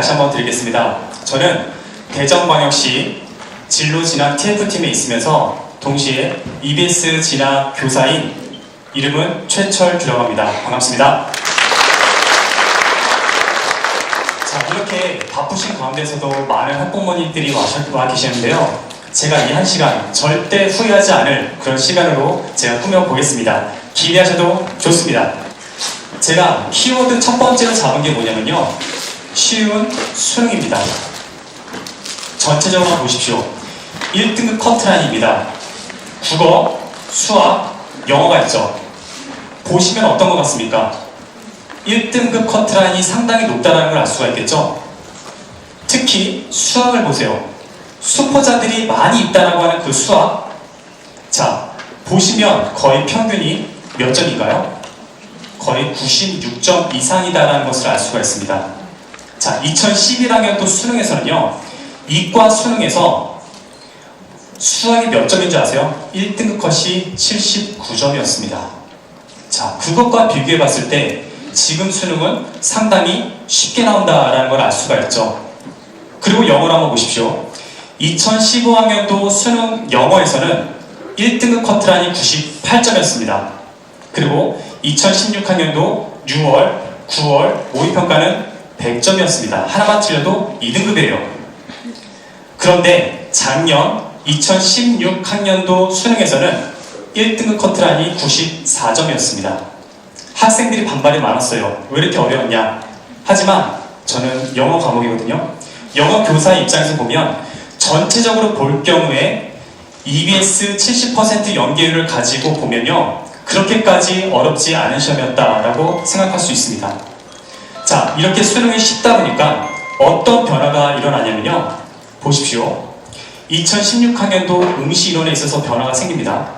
다시 한번 드리겠습니다. 저는 대전광역시 진로진학 TF팀에 있으면서 동시에 EBS 진학 교사인 이름은 최철규라고 합니다. 반갑습니다. 자, 이렇게 바쁘신 가운데서도 많은 학부모님들이 와 계시는데요. 제가 이 한 시간 절대 후회하지 않을 그런 시간으로 제가 꾸며보겠습니다. 기대하셔도 좋습니다. 제가 키워드 첫 번째로 잡은 게 뭐냐면요, 쉬운 수능입니다. 전체적으로 보십시오. 1등급 커트라인입니다. 국어, 수학, 영어가 있죠. 보시면 어떤 것 같습니까? 1등급 커트라인이 상당히 높다는 걸 알 수가 있겠죠. 특히 수학을 보세요. 수포자들이 많이 있다고 하는 그 수학. 자, 보시면 거의 평균이 몇 점인가요? 거의 96점 이상이다라는 것을 알 수가 있습니다. 자, 2011학년도 수능에서는요, 이과 수능에서 수학이 몇 점인 줄 아세요? 1등급 컷이 79점이었습니다. 자, 그것과 비교해 봤을 때 지금 수능은 상당히 쉽게 나온다라는 걸 알 수가 있죠. 그리고 영어를 한번 보십시오. 2015학년도 수능 영어에서는 1등급 커트라인이 98점이었습니다. 그리고 2016학년도 6월, 9월 모의평가는 100점이었습니다. 하나만 틀려도 2등급이에요. 그런데 작년 2016학년도 수능에서는 1등급 커트라인이 94점이었습니다. 학생들이 반발이 많았어요. 왜 이렇게 어려웠냐? 하지만 저는 영어 과목이거든요. 영어 교사 입장에서 보면 전체적으로 볼 경우에 EBS 70% 연계율을 가지고 보면요, 그렇게까지 어렵지 않은 시험이었다라고 생각할 수 있습니다. 자, 이렇게 수능이 쉽다 보니까 어떤 변화가 일어나냐면요, 보십시오. 2016학년도 응시 인원에 있어서 변화가 생깁니다.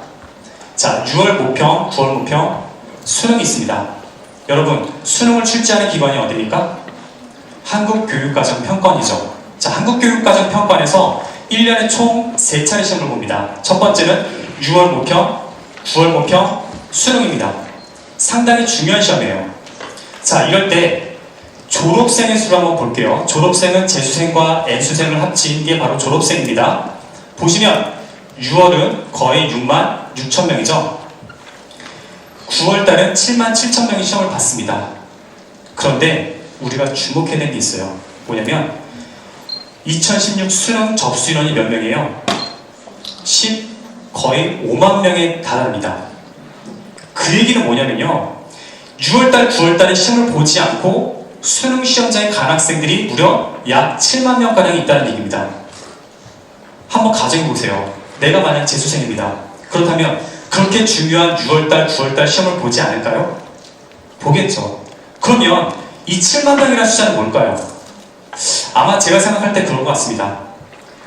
자, 6월 모평, 9월 모평, 수능이 있습니다. 여러분, 수능을 출제하는 기관이 어디입니까? 한국교육과정평가원이죠. 자, 한국교육과정평가원에서 1년에 총 3차례 시험을 봅니다. 첫 번째는 6월 모평, 9월 모평, 수능입니다. 상당히 중요한 시험이에요. 자, 이럴 때 졸업생의 수를 한번 볼게요. 졸업생은 재수생과 N수생을 합친 게 바로 졸업생입니다. 보시면 6월은 거의 6만 6천 명이죠. 9월달은 7만 7천 명이 시험을 봤습니다. 그런데 우리가 주목해야 될 게 있어요. 뭐냐면 2016 수능 접수 인원이 몇 명이에요? 거의 5만 명에 달합니다. 그 얘기는 뭐냐면요, 6월달, 9월달에 시험을 보지 않고 수능 시험장에 간 학생들이 무려 약 7만 명가량이 있다는 얘기입니다. 한번 가정해보세요. 내가 만약 재수생입니다. 그렇다면 그렇게 중요한 6월달, 9월달 시험을 보지 않을까요? 보겠죠. 그러면 이 7만 명이라는 숫자는 뭘까요? 아마 제가 생각할 때 그런 것 같습니다.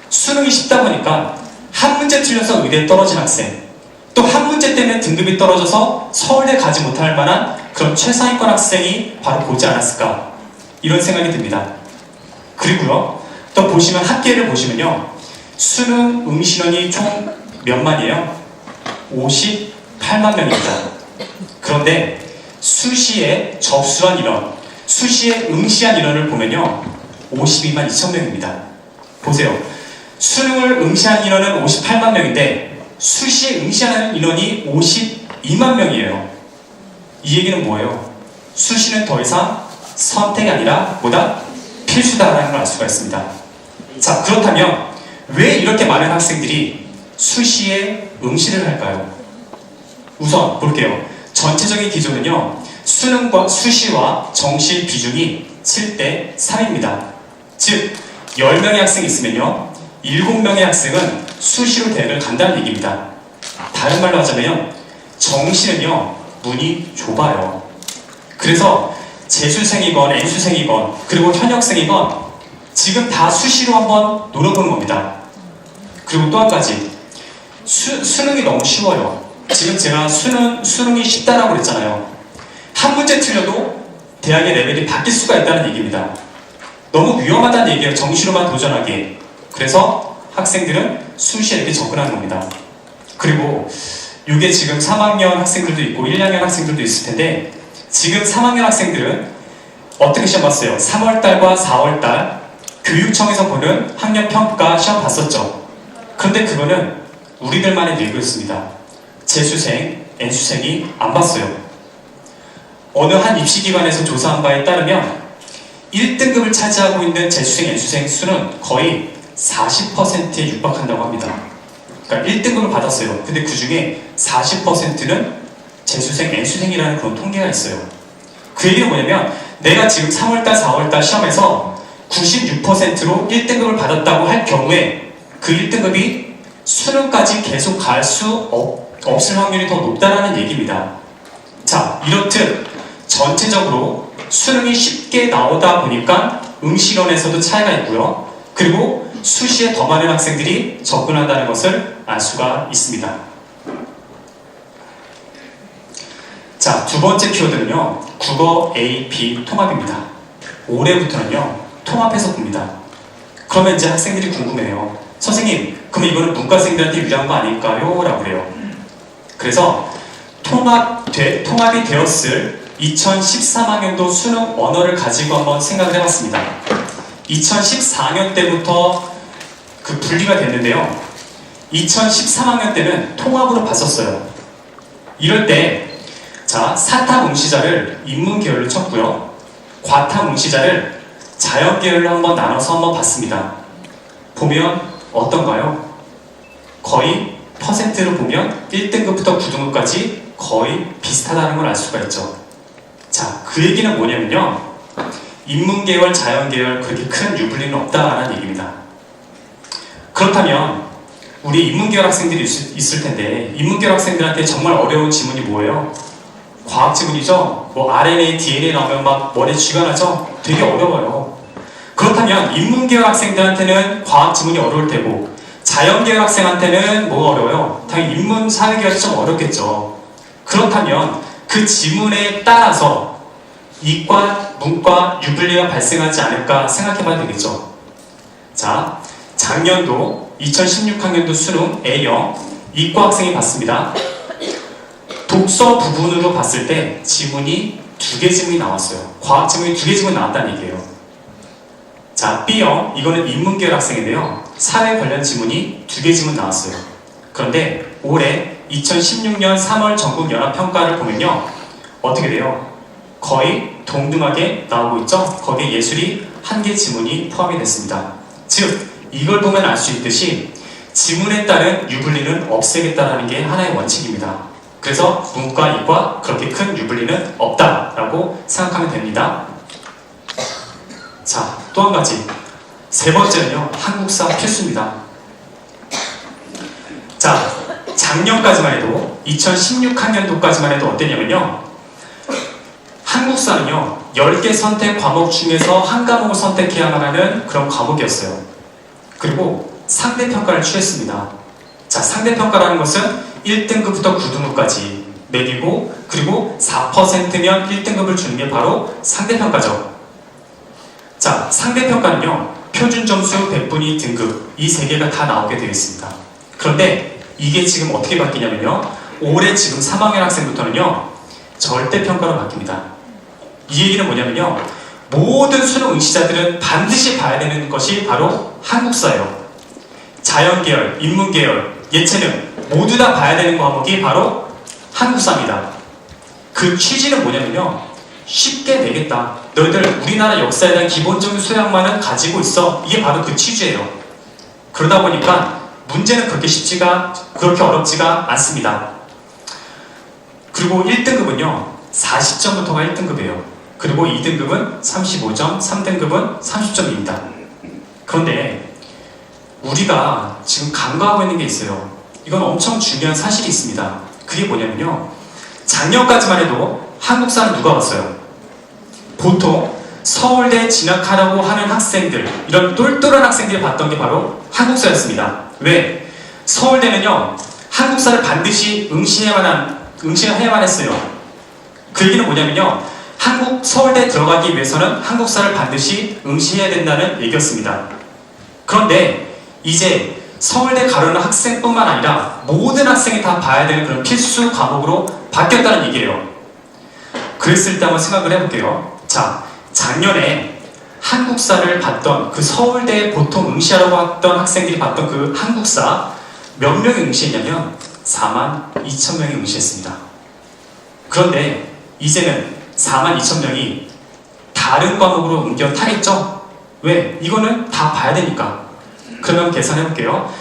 수능이 쉽다 보니까 한 문제 틀려서 의대에 떨어진 학생, 또 한 문제 때문에 등급이 떨어져서 서울대 가지 못할 만한 그런 최상위권 학생이 바로 보지 않았을까, 이런 생각이 듭니다. 그리고요, 또 보시면 합계를 보시면요, 수능 응시인원이 총 몇만이에요? 58만 명입니다. 그런데 수시에 접수한 인원, 수시에 응시한 인원을 보면요, 52만 2천 명입니다. 보세요. 수능을 응시한 인원은 58만 명인데 수시에 응시하는 인원이 52만 명이에요. 이 얘기는 뭐예요? 수시는 더 이상 선택이 아니라 뭐다? 필수다라는 걸 알 수가 있습니다. 자, 그렇다면 왜 이렇게 많은 학생들이 수시에 응시를 할까요? 우선 볼게요. 전체적인 기준은요, 수능과 수시와 정시 비중이 7대 3입니다. 즉, 10명의 학생이 있으면요, 7명의 학생은 수시로 대학을 간다는 얘기입니다. 다른 말로 하자면 정시는요, 문이 좁아요. 그래서 재수생이건 N수생이건 그리고 현역생이건 지금 다 수시로 한번 노려보는 겁니다. 그리고 또 한 가지, 수능이 너무 쉬워요. 지금 제가 수능이 쉽다라고 그랬잖아요. 한 문제 틀려도 대학의 레벨이 바뀔 수가 있다는 얘기입니다. 너무 위험하다는 얘기예요. 정시로만 도전하기에. 그래서 학생들은 수시에 이렇게 접근하는 겁니다. 그리고 이게 지금 3학년 학생들도 있고 1학년 학생들도 있을 텐데, 지금 3학년 학생들은 어떻게 시험 봤어요? 3월달과 4월달 교육청에서 보는 학년평가 시험 봤었죠. 그런데 그거는 우리들만의 뇌교였습니다. 재수생, N수생이 안 봤어요. 어느 한 입시기관에서 조사한 바에 따르면 1등급을 차지하고 있는 재수생, N수생 수는 거의 40%에 육박한다고 합니다. 그러니까 1등급을 받았어요. 근데 그 중에 40%는 재수생, N수생이라는 그런 통계가 있어요. 그 얘기는 뭐냐면 내가 지금 3월달, 4월달 시험에서 96%로 1등급을 받았다고 할 경우에 그 1등급이 수능까지 계속 갈 수 없을 확률이 더 높다는 얘기입니다. 자, 이렇듯 전체적으로 수능이 쉽게 나오다 보니까 응시론에서도 차이가 있고요. 그리고 수시에 더 많은 학생들이 접근한다는 것을 알 수가 있습니다. 자, 두 번째 키워드는요. 국어 A, B 통합입니다. 올해부터는요. 통합해서 봅니다. 그러면 이제 학생들이 궁금해요. 선생님, 그럼 이거는 문과생들한테 유리한 거 아닐까요? 라고 그래요. 그래서 통합이 되었을 2013학년도 수능 언어를 가지고 한번 생각을 해봤습니다. 2014학년 때부터 그 분리가 됐는데요. 2013학년 때는 통합으로 봤었어요. 이럴 때, 자, 사탐 응시자를 인문계열로 쳤고요. 과탐 응시자를 자연계열로 한번 나눠서 한번 봤습니다. 보면 어떤가요? 거의 퍼센트로 보면 1등급부터 9등급까지 거의 비슷하다는 걸 알 수가 있죠. 자, 그 얘기는 뭐냐면요. 인문계열, 자연계열 그렇게 큰 유불리는 없다라는 얘기입니다. 그렇다면 우리 인문계열 학생들이 있을 텐데 인문계열 학생들한테 정말 어려운 지문이 뭐예요? 과학 지문이죠? 뭐 RNA, DNA 나오면 막 머리에 쥐가 나죠? 되게 어려워요. 그렇다면 인문계열 학생들한테는 과학 지문이 어려울 테고 자연계열 학생한테는 뭐가 어려워요? 당연히 인문, 사회계열이 좀 어렵겠죠. 그렇다면 그 지문에 따라서 이과, 문과 유불리가 발생하지 않을까 생각해봐야 되겠죠. 자, 작년도 2016학년도 수능 A형 이과 학생이 봤습니다. 독서 부분으로 봤을 때 지문이 2개 지문이 나왔어요. 과학 지문이 2개 지문 나왔다는 얘기예요. 자, B형 이거는 인문계열 학생인데요. 사회 관련 지문이 2개 지문 나왔어요. 그런데 올해 2016년 3월 전국연합평가를 보면요. 어떻게 돼요? 거의 동등하게 나오고 있죠? 거기에 예술이 1개 지문이 포함이 됐습니다. 즉, 이걸 보면 알 수 있듯이 지문에 따른 유불리는 없애겠다는 게 하나의 원칙입니다. 그래서 문과, 이과 그렇게 큰 유불리는 없다라고 생각하면 됩니다. 자, 또 한 가지. 세 번째는요. 한국사 필수입니다. 자, 작년까지만 해도 2016학년도까지만 해도 어땠냐면요. 한국사는요. 10개 선택 과목 중에서 한 과목을 선택해야만 하는 그런 과목이었어요. 그리고 상대평가를 취했습니다. 자, 상대평가라는 것은 1등급부터 9등급까지 매기고 그리고 4%면 1등급을 주는 게 바로 상대평가죠. 자, 상대평가는요. 표준점수, 백분위, 등급 이 3개가 다 나오게 되어 있습니다. 그런데 이게 지금 어떻게 바뀌냐면요. 올해 지금 3학년 학생부터는요. 절대평가로 바뀝니다. 이 얘기는 뭐냐면요. 모든 수능 응시자들은 반드시 봐야 되는 것이 바로 한국사예요. 자연계열, 인문계열, 예체능 모두 다 봐야 되는 과목이 바로 한국사입니다. 그 취지는 뭐냐면요. 쉽게 되겠다. 너희들 우리나라 역사에 대한 기본적인 소양만은 가지고 있어. 이게 바로 그 취지예요. 그러다 보니까 문제는 그렇게 어렵지가 않습니다. 그리고 1등급은요. 40점부터가 1등급이에요. 그리고 2등급은 35점, 3등급은 30점입니다. 그런데 우리가 지금 간과하고 있는 게 있어요. 이건 엄청 중요한 사실이 있습니다. 그게 뭐냐면요. 작년까지만 해도 한국사는 누가 봤어요? 보통 서울대 진학하라고 하는 학생들, 이런 똘똘한 학생들이 봤던 게 바로 한국사였습니다. 왜? 서울대는요. 한국사를 반드시 응시해야만 했어요. 그 얘기는 뭐냐면요. 서울대 들어가기 위해서는 한국사를 반드시 응시해야 된다는 얘기였습니다. 그런데 이제 서울대 가려는 학생뿐만 아니라 모든 학생이 다 봐야 되는 그런 필수 과목으로 바뀌었다는 얘기예요. 그랬을 때 한번 생각을 해볼게요. 자, 작년에 한국사를 봤던 그 서울대 보통 응시하라고 했던 학생들이 봤던 그 한국사 몇 명이 응시했냐면 42,000명이 응시했습니다. 그런데 이제는 42,000명이 다른 과목으로 옮겨 타겠죠? 왜? 이거는 다 봐야 되니까. 그러면 계산해 볼게요.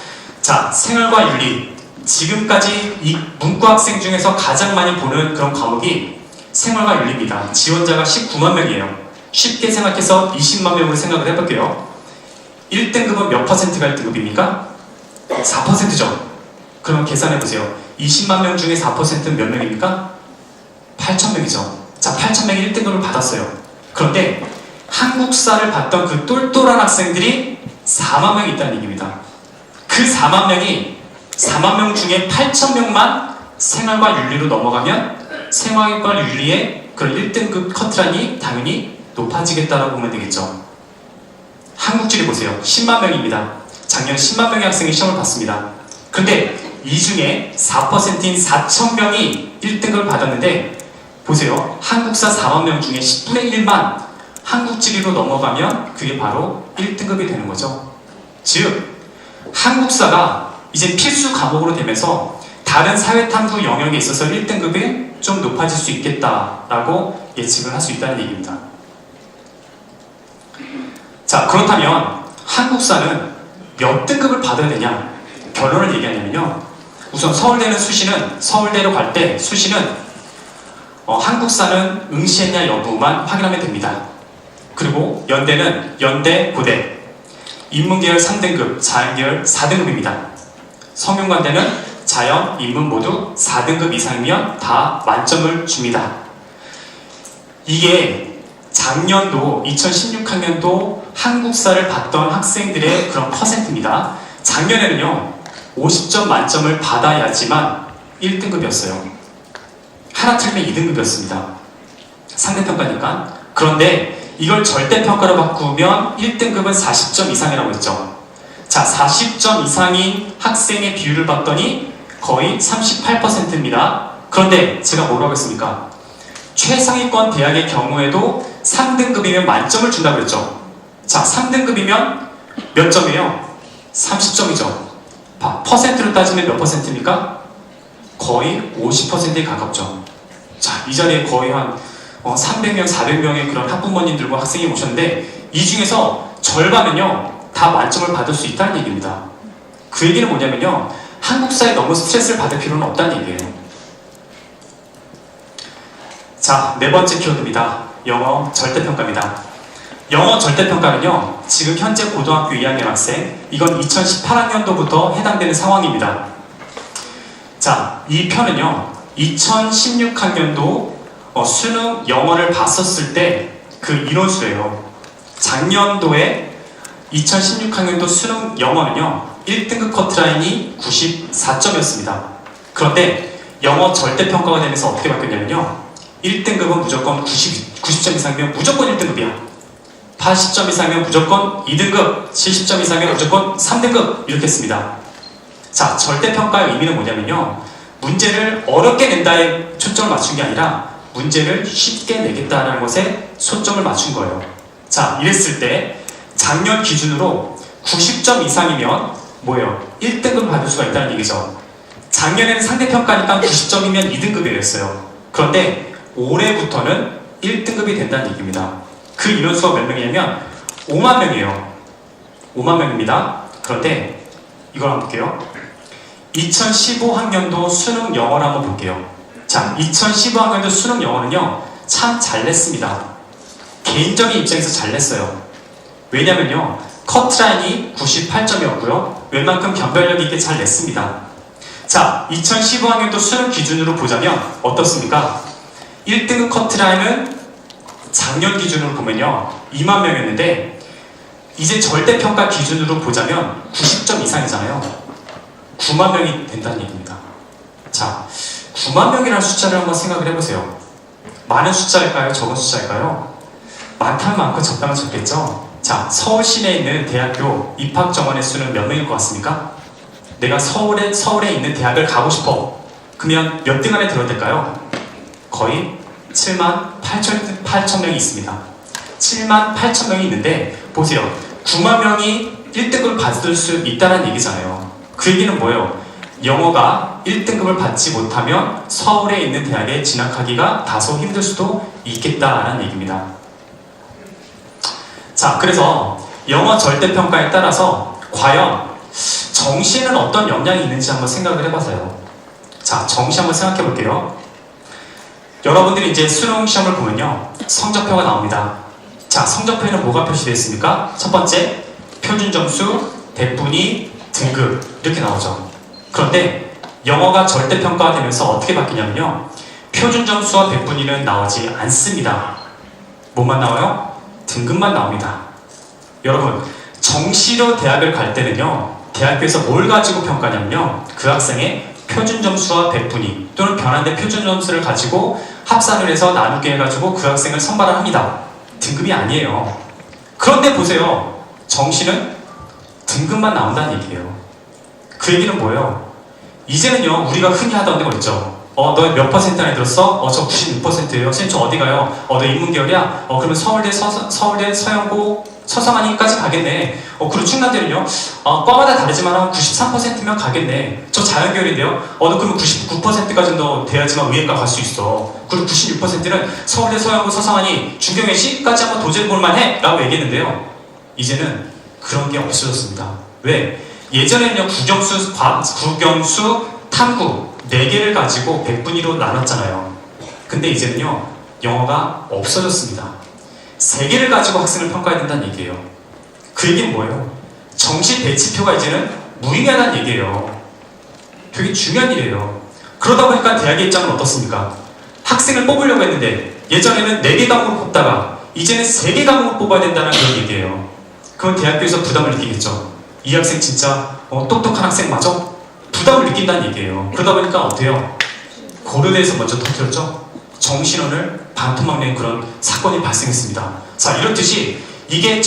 자, 생활과 윤리. 지금까지 이 문과 학생 중에서 가장 많이 보는 그런 과목이 생활과 윤리입니다. 지원자가 19만 명이에요. 쉽게 생각해서 20만 명으로 생각을 해볼게요. 1등급은 몇 퍼센트가 1등급입니까? 4%죠. 그러면 계산해보세요. 20만 명 중에 4%는 몇 명입니까? 8,000명이죠. 자, 8,000명이 1등급을 받았어요. 그런데 한국사를 봤던 그 똘똘한 학생들이 4만 명이 있다는 얘기입니다. 그 4만 명 중에 8,000명만 생활과 윤리로 넘어가면 생활과 윤리의 그런 1등급 커트라인이 당연히 높아지겠다라고 보면 되겠죠. 한국지를 보세요. 10만 명입니다. 작년 10만 명의 학생이 시험을 봤습니다. 그런데 이 중에 4%인 4,000명이 1등급을 받았는데 보세요. 한국사 4만 명 중에 10분의 1만 한국지리로 넘어가면 그게 바로 1등급이 되는 거죠. 즉 한국사가 이제 필수 과목으로 되면서 다른 사회탐구 영역에 있어서 1등급이 좀 높아질 수 있겠다라고 예측을 할 수 있다는 얘기입니다. 자, 그렇다면 한국사는 몇 등급을 받아야 되냐? 결론을 얘기하냐면요. 우선 서울대로 갈 때 수시는 한국사는 응시했냐 여부만 확인하면 됩니다. 그리고 연대는 연대, 고대, 인문계열 3등급, 자연계열 4등급입니다. 성균관대는 자연, 인문 모두 4등급 이상이면 다 만점을 줍니다. 이게 작년도 2016학년도 한국사를 봤던 학생들의 그런 퍼센트입니다. 작년에는요 50점 만점을 받아야지만 1등급이었어요. 하나 틀리면 2등급이었습니다. 상대평가니까. 그런데 이걸 절대평가로 바꾸면 1등급은 40점 이상이라고 했죠. 자, 40점 이상인 학생의 비율을 봤더니 거의 38%입니다. 그런데 제가 뭐라고 했습니까? 최상위권 대학의 경우에도 3등급이면 만점을 준다고 했죠. 자, 3등급이면 몇 점이에요? 30점이죠. 퍼센트로 따지면 몇 퍼센트입니까? 거의 50%에 가깝죠. 자, 이 자리에 거의 한 300명, 400명의 그런 학부모님들과 학생이 오셨는데 이 중에서 절반은요 다 만점을 받을 수 있다는 얘기입니다. 그 얘기는 뭐냐면요, 한국사에 너무 스트레스를 받을 필요는 없다는 얘기예요. 자, 네 번째 키워드입니다. 영어 절대평가입니다. 영어 절대평가는요 지금 현재 고등학교 2학년 학생, 이건 2018학년도부터 해당되는 상황입니다. 자, 이 편은요 2016학년도 수능 영어를 봤었을 때 그 인원수예요. 작년도에 2016학년도 수능 영어는요 1등급 커트라인이 94점이었습니다. 그런데 영어 절대평가가 되면서 어떻게 바뀌었냐면요, 1등급은 무조건 90점 이상이면 무조건 1등급이야. 80점 이상이면 무조건 2등급, 70점 이상이면 무조건 3등급, 이렇게 했습니다. 자, 절대평가의 의미는 뭐냐면요, 문제를 어렵게 낸다에 초점을 맞춘 게 아니라 문제를 쉽게 내겠다는 것에 초점을 맞춘 거예요. 자, 이랬을 때 작년 기준으로 90점 이상이면 뭐예요? 1등급을 받을 수가 있다는 얘기죠. 작년에는 상대평가니까 90점이면 2등급이었어요. 그런데 올해부터는 1등급이 된다는 얘기입니다. 그 인원수가 몇 명이냐면 5만 명이에요. 5만 명입니다. 그런데 이걸 한번 볼게요. 2015학년도 수능 영어를 한번 볼게요. 자, 2015학년도 수능 영어는요 참 잘 냈습니다. 개인적인 입장에서 잘 냈어요. 왜냐면요 커트라인이 98점이었고요 웬만큼 변별력 있게 잘 냈습니다. 자, 2015학년도 수능 기준으로 보자면 어떻습니까? 1등급 커트라인은 작년 기준으로 보면요 2만 명이었는데 이제 절대평가 기준으로 보자면 90점 이상이잖아요. 9만 명이 된다는 얘기입니다. 자, 9만 명이라는 숫자를 한번 생각을 해보세요. 많은 숫자일까요? 적은 숫자일까요? 많다면 많고 적다면 적겠죠? 자, 서울 시내에 있는 대학교 입학 정원의 수는 몇 명일 것 같습니까? 내가 서울에 있는 대학을 가고 싶어. 그러면 몇 등 안에 들어야 될까요? 거의 7만 8천 명이 있습니다. 7만 8천 명이 있는데 보세요. 9만 명이 1등급을 받을 수 있다는 얘기잖아요. 그 얘기는 뭐예요? 영어가 1등급을 받지 못하면 서울에 있는 대학에 진학하기가 다소 힘들 수도 있겠다라는 얘기입니다. 자, 그래서 영어 절대평가에 따라서 과연 정시에는 어떤 영향이 있는지 한번 생각을 해봐서요. 자, 정시 한번 생각해 볼게요. 여러분들이 이제 수능 시험을 보면요, 성적표가 나옵니다. 자, 성적표에는 뭐가 표시되어 있습니까? 첫 번째, 표준점수, 대분위, 등급 이렇게 나오죠. 그런데 영어가 절대평가가 되면서 어떻게 바뀌냐면요, 표준점수와 대분위는 나오지 않습니다. 뭐만 나와요? 등급만 나옵니다. 여러분, 정시로 대학을 갈 때는요, 대학교에서 뭘 가지고 평가냐면요, 그 학생의 표준점수와 배분위 또는 변환된 표준점수를 가지고 합산을 해서 나누게 해가지고 그 학생을 선발을 합니다. 등급이 아니에요. 그런데 보세요. 정시는 등급만 나온다는 얘기예요. 그 얘기는 뭐예요? 이제는요, 우리가 흔히 하던 거 있죠. 너 몇 퍼센트 안에 들었어? 저 96%예요. 선생님, 저 어디 가요? 너 인문계열이야? 그러면 서울대 서영고 서성하니까지 가겠네. 그리고 충남대는요, 과마다 다르지만 한 93%면 가겠네. 저 자연계열인데요. 너 그러면 99%까지는 너 돼야지만 의예과 갈 수 있어. 그리고 96%는 서울대 서영고 서성하니 중경외시까지 한번 도전해볼만 해! 라고 얘기했는데요. 이제는 그런 게 없어졌습니다. 왜? 예전에는요, 국영수, 탐구 4개를 가지고 100분위로 나눴잖아요. 근데 이제는요, 영어가 없어졌습니다. 3개를 가지고 학생을 평가해야 된다는 얘기예요. 그 얘기는 뭐예요? 정시 배치표가 이제는 무의미하다는 얘기예요. 되게 중요한 일이에요. 그러다 보니까 대학의 입장은 어떻습니까? 학생을 뽑으려고 했는데 예전에는 4개 과목을 뽑다가 이제는 3개 과목을 뽑아야 된다는 그런 얘기예요. 그럼 대학교에서 부담을 느끼겠죠. 이 학생 진짜 똑똑한 학생 맞아? 부담을 느낀다는 얘기예요. 그러다 보니까 어때요? 고려대에서 먼저 터뜨렸죠? 정신원을 반토막낸 그런 사건이 발생했습니다. 자, 이렇듯이 이게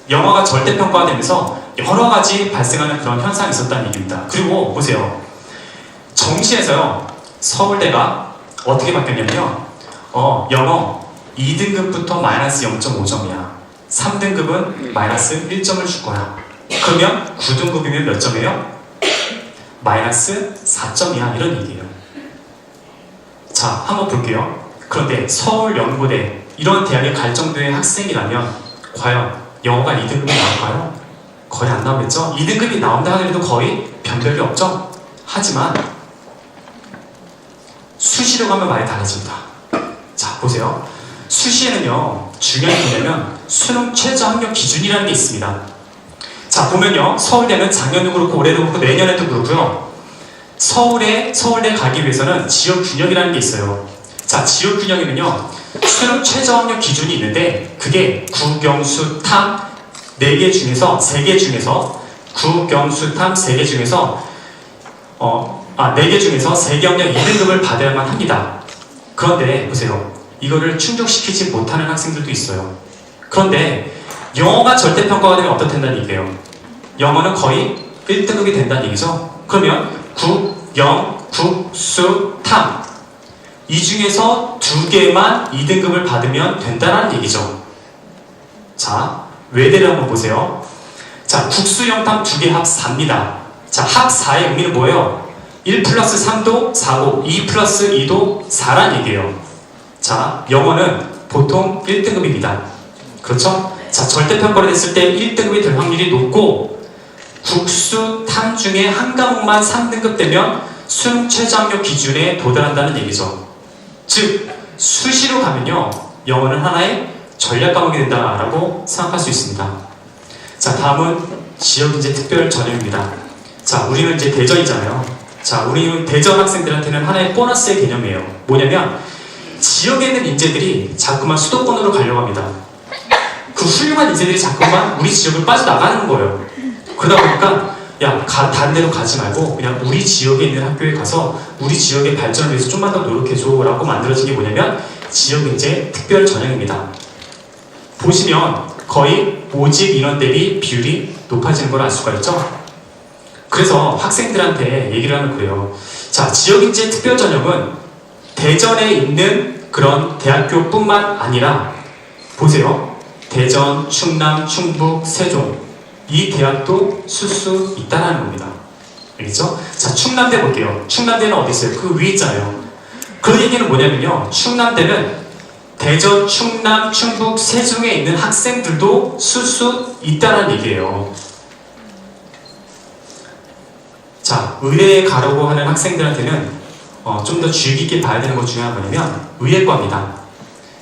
영어가 절대평가가 되면서 여러 가지 발생하는 그런 현상이 있었다는 얘기입니다. 그리고 보세요. 정시에서요, 서울대가 어떻게 바뀌었냐면요, 영어 2등급부터 마이너스 0.5점이야. 3등급은 마이너스 1점을 줄 거야. 그러면 9등급이면 몇 점이에요? 마이너스 4점이야. 이런 얘기예요. 자, 한번 볼게요. 그런데 서울연고대 이런 대학에 갈 정도의 학생이라면 과연 영어가 2등급이 나올까요? 거의 안 나오겠죠? 2등급이 나온다 하더라도 거의 변별이 없죠? 하지만 수시로 가면 많이 달라집니다. 자, 보세요. 수시에는요, 중요한 게 뭐냐면 수능 최저 학력 기준이라는 게 있습니다. 자, 보면요, 서울대는 작년도 그렇고 올해도 그렇고 내년에도 그렇고요, 서울대 가기 위해서는 지역균형이라는 게 있어요. 자, 지역균형에는요, 수능 최저 학력 기준이 있는데 그게 국영수탐 4개 중에서 3개 중에서 국영수탐 3개 중에서 4개 중에서 3개 학력 2등급을 받아야만 합니다. 그런데 보세요. 이거를 충족시키지 못하는 학생들도 있어요. 그런데 영어가 절대평가가 되면 어떻다는 얘기예요? 영어는 거의 1등급이 된다는 얘기죠. 그러면 국, 영, 국, 수, 탐 이 중에서 2개만 2등급을 받으면 된다는 얘기죠. 자, 외대를 한번 보세요. 자, 국수, 영탐 2개 합 4입니다. 자, 합 4의 의미는 뭐예요? 1 플러스 3도 4고 2 플러스 2도 4란 얘기예요. 자, 영어는 보통 1등급입니다. 그렇죠? 자, 절대평가로 됐을 때 1등급이 될 확률이 높고 국수, 탐 중에 한 과목만 3등급 되면 수능 최저학력 기준에 도달한다는 얘기죠. 즉, 수시로 가면요, 영어는 하나의 전략 과목이 된다라고 생각할 수 있습니다. 자, 다음은 지역인재 특별 전형입니다. 자, 우리는 이제 대전이잖아요. 자, 우리는 대전 학생들한테는 하나의 보너스의 개념이에요. 뭐냐면 지역에 있는 인재들이 자꾸만 수도권으로 가려고 합니다. 그 훌륭한 인재들이 자꾸만 우리 지역을 빠져나가는 거예요. 그러다 보니까 다른 데로 가지 말고 그냥 우리 지역에 있는 학교에 가서 우리 지역의 발전을 위해서 좀만 더 노력해줘 라고 만들어진 게 뭐냐면 지역인재 특별 전형입니다. 보시면 거의 모집 인원 대비 비율이 높아지는 걸 알 수가 있죠. 그래서 학생들한테 얘기를 하면 그래요. 자, 지역인재 특별 전형은 대전에 있는 그런 대학교뿐만 아니라 보세요. 대전, 충남, 충북, 세종 이 대학도 쓸 수 있다는 겁니다. 알겠죠? 자, 충남대 볼게요. 충남대는 어디 있어요? 그 위에 있잖아요. 그 얘기는 뭐냐면요. 충남대는 대전, 충남, 충북, 세종에 있는 학생들도 쓸 수 있다는 얘기예요. 자, 의대에 가려고 하는 학생들한테는 좀 더 주의 깊게 봐야 되는 것 중에 하나가 뭐냐면 의예과입니다.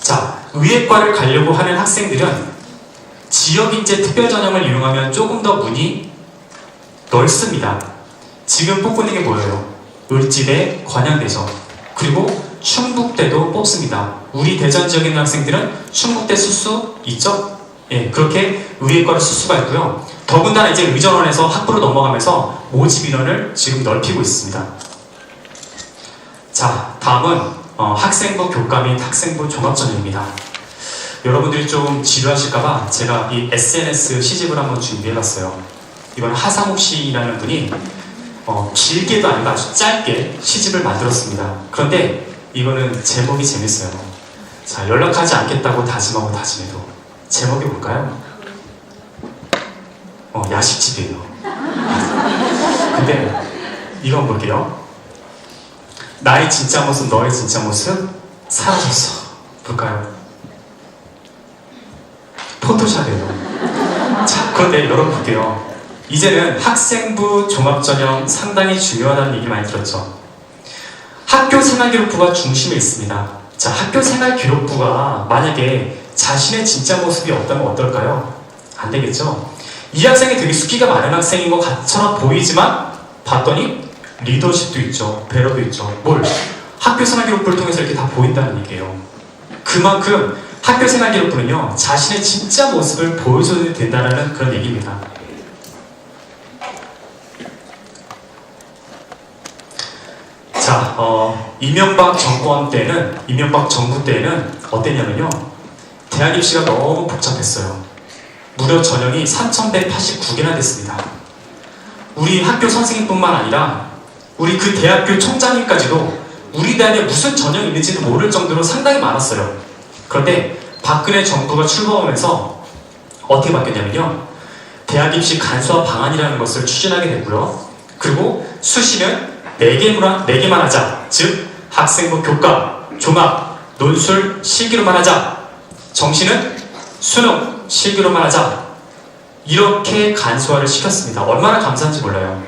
자, 의예과를 가려고 하는 학생들은 지역인재 특별전형을 이용하면 조금 더 문이 넓습니다. 지금 뽑고 있는 게 뭐예요? 을지대, 관양대죠. 그리고 충북대도 뽑습니다. 우리 대전 지역에 있는 학생들은 충북대 쓸 수 있죠? 예, 그렇게 의예과를 쓸 수가 있고요. 더군다나 이제 의전원에서 학부로 넘어가면서 모집 인원을 지금 넓히고 있습니다. 자, 다음은 학생부 교과 및 학생부 종합전형입니다. 여러분들이 좀 지루하실까봐 제가 이 SNS 시집을 한번 준비해봤어요. 이건 하상욱 씨라는 분이 길게도 아니고 아주 짧게 시집을 만들었습니다. 그런데 이거는 제목이 재밌어요. 자, 연락하지 않겠다고 다짐하고 다짐해도 제목이 뭘까요? 야식집이에요. 근데 이건 볼게요. 나의 진짜 모습, 너의 진짜 모습 사라졌어. 볼까요? 포토샵이에요. 자, 그런데 여러분 볼게요. 이제는 학생부 종합전형 상당히 중요하다는 얘기 많이 들었죠. 학교생활기록부가 중심에 있습니다. 자, 학교생활기록부가 만약에 자신의 진짜 모습이 없다면 어떨까요? 안 되겠죠? 이 학생이 되게 숙기가 많은 학생인 것처럼 보이지만 봤더니 리더십도 있죠. 배려도 있죠. 뭘? 학교생활기록부를 통해서 이렇게 다 보인다는 얘기예요. 그만큼 학교생활기록부는요, 자신의 진짜 모습을 보여줘야 된다는 그런 얘기입니다. 자, 이명박 정부 때는 어땠냐면요, 대학 입시가 너무 복잡했어요. 무려 전형이 3,189개나 됐습니다. 우리 학교 선생님뿐만 아니라 우리 그 대학교 총장님까지도 우리 대학에 무슨 전형이 있는지도 모를 정도로 상당히 많았어요. 그런데 박근혜 정부가 출범하면서 어떻게 바뀌었냐면요, 대학 입시 간소화 방안이라는 것을 추진하게 됐고요. 그리고 수시는 4개만 하자. 즉 학생부 교과, 종합, 논술, 실기로만 하자. 정시는 수능, 실기로만 하자. 이렇게 간소화를 시켰습니다. 얼마나 감사한지 몰라요.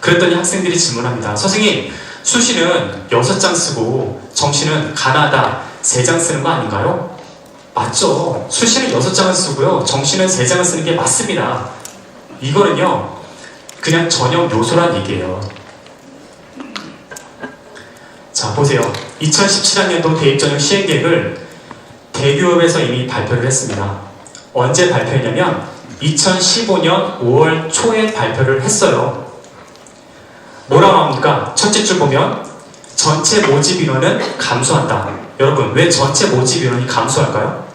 그랬더니 학생들이 질문합니다. 선생님, 수시는 6장 쓰고 정시는 가나다 3장 쓰는 거 아닌가요? 맞죠. 수시는 6장을 쓰고요, 정시는 3장을 쓰는 게 맞습니다. 이거는요, 그냥 전형 요소란 얘기예요. 자, 보세요. 2017학년도 대입전형 시행계획을 대교협에서 이미 발표를 했습니다. 언제 발표했냐면 2015년 5월 초에 발표를 했어요. 뭐라고 나옵니까? 첫째 줄 보면 전체 모집 인원은 감소한다. 여러분, 왜 전체 모집 인원이 감소할까요?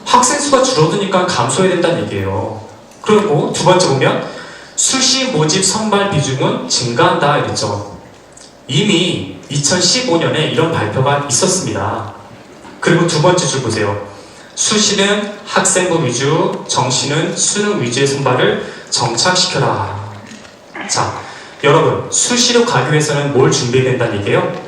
학생 수가 줄어드니까 감소해야 된다는 얘기예요. 그리고 두 번째 보면 수시 모집 선발 비중은 증가한다 이랬죠. 이미 2015년에 이런 발표가 있었습니다. 그리고 두 번째 줄 보세요. 수시는 학생부 위주, 정시는 수능 위주의 선발을 정착시켜라. 자, 여러분, 수시로 가기 위해서는 뭘 준비해야 된다는 얘기예요?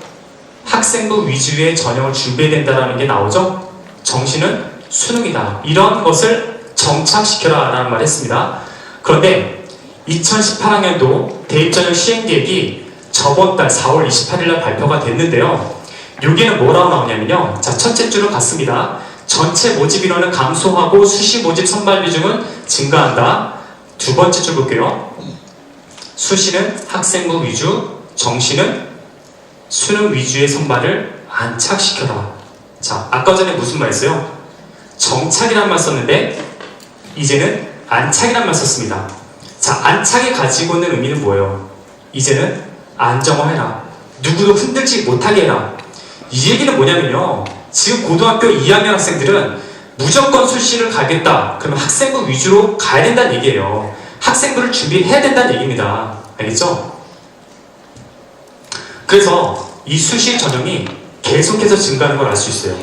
학생부 위주의 전형을 준비해야 된다는 게 나오죠? 정시는 수능이다. 이런 것을 정착시켜라 라는 말을 했습니다. 그런데 2018학년도 대입전형 시행계획이 저번 달 4월 28일 날 발표가 됐는데요. 여기에는 뭐라고 나오냐면요. 자, 첫째 줄로 갔습니다. 전체 모집 인원은 감소하고 수시 모집 선발 비중은 증가한다. 두 번째 줄 볼게요. 수시는 학생부 위주, 정시는 수능 위주의 선발을 안착시켜라. 자, 아까 전에 무슨 말 했어요? 정착이란 말 썼는데 이제는 안착이란 말 썼습니다. 자, 안착이 가지고 있는 의미는 뭐예요? 이제는 안정화해라. 누구도 흔들지 못하게 해라. 이 얘기는 뭐냐면요, 지금 고등학교 2학년 학생들은 무조건 수시를 가겠다. 그러면 학생부 위주로 가야 된다는 얘기예요. 학생부를 준비해야 된다는 얘기입니다. 알겠죠? 그래서 이 수시 전형이 계속해서 증가하는 걸 알 수 있어요.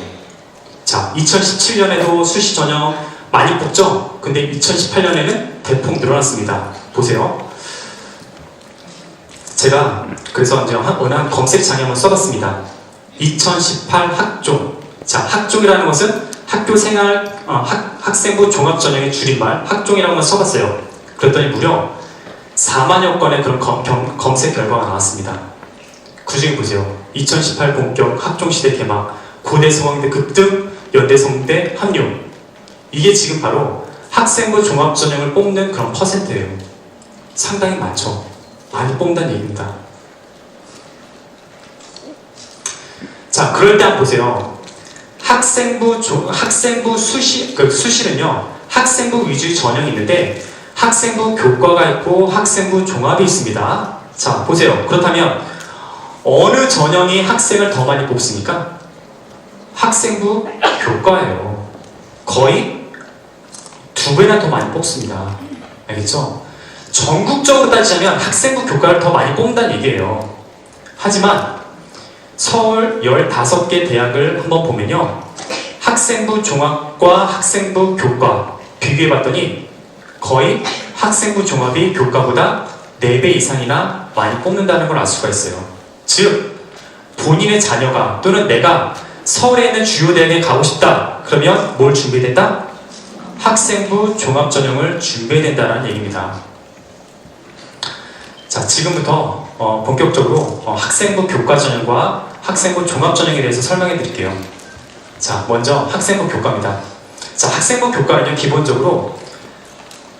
자, 2017년에도 수시 전형 많이 뽑죠? 근데 2018년에는 대폭 늘어났습니다. 보세요. 제가 그래서 이제 어느 한 검색창에 한번 써봤습니다. 2018 학종. 자, 학종이라는 것은 학교생활, 학생부 종합전형의 줄임말, 학종이라는 걸 써봤어요. 그랬더니 무려 4만여 건의 그런 검색 결과가 나왔습니다. 그 중에 보세요. 2018 본격 학종시대 개막, 고대 성황대 급등, 연대 성대 합류. 이게 지금 바로 학생부 종합전형을 뽑는 그런 퍼센트예요. 상당히 많죠. 많이 뽑는다는 얘기입니다. 자, 그럴 때 한번 보세요. 학생부 수시는요, 학생부 위주의 전형이 있는데, 학생부 교과가 있고, 학생부 종합이 있습니다. 자, 보세요. 그렇다면, 어느 전형이 학생을 더 많이 뽑습니까? 학생부 교과예요. 거의 2배나 더 많이 뽑습니다. 알겠죠? 전국적으로 따지자면 학생부 교과를 더 많이 뽑는다는 얘기예요. 하지만 서울 15개 대학을 한번 보면요, 학생부 종합과 학생부 교과 비교해봤더니 거의 학생부 종합이 교과보다 4배 이상이나 많이 뽑는다는 걸 알 수가 있어요. 즉, 본인의 자녀가 또는 내가 서울에 있는 주요 대학에 가고 싶다. 그러면 뭘 준비해야 된다? 학생부 종합전형을 준비해야 된다는 얘기입니다. 자, 지금부터 본격적으로 학생부 교과전형과 학생부 종합전형에 대해서 설명해 드릴게요. 자, 먼저 학생부 교과입니다. 자, 학생부 교과는요, 기본적으로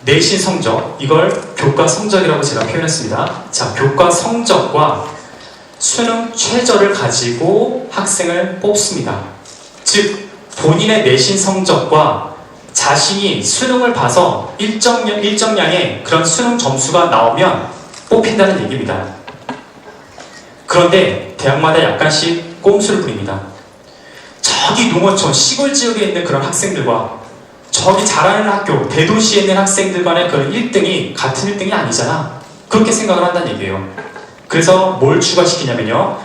내신 성적, 이걸 교과 성적이라고 제가 표현했습니다. 자, 교과 성적과 수능 최저를 가지고 학생을 뽑습니다. 즉, 본인의 내신 성적과 자신이 수능을 봐서 일정량의 그런 수능 점수가 나오면 뽑힌다는 얘기입니다. 그런데 대학마다 약간씩 꼼수를 부립니다. 저기 농어촌 시골 지역에 있는 그런 학생들과 저기 잘하는 학교 대도시에 있는 학생들 간의 그런 1등이 같은 1등이 아니잖아. 그렇게 생각을 한다는 얘기예요. 그래서 뭘 추가시키냐면요,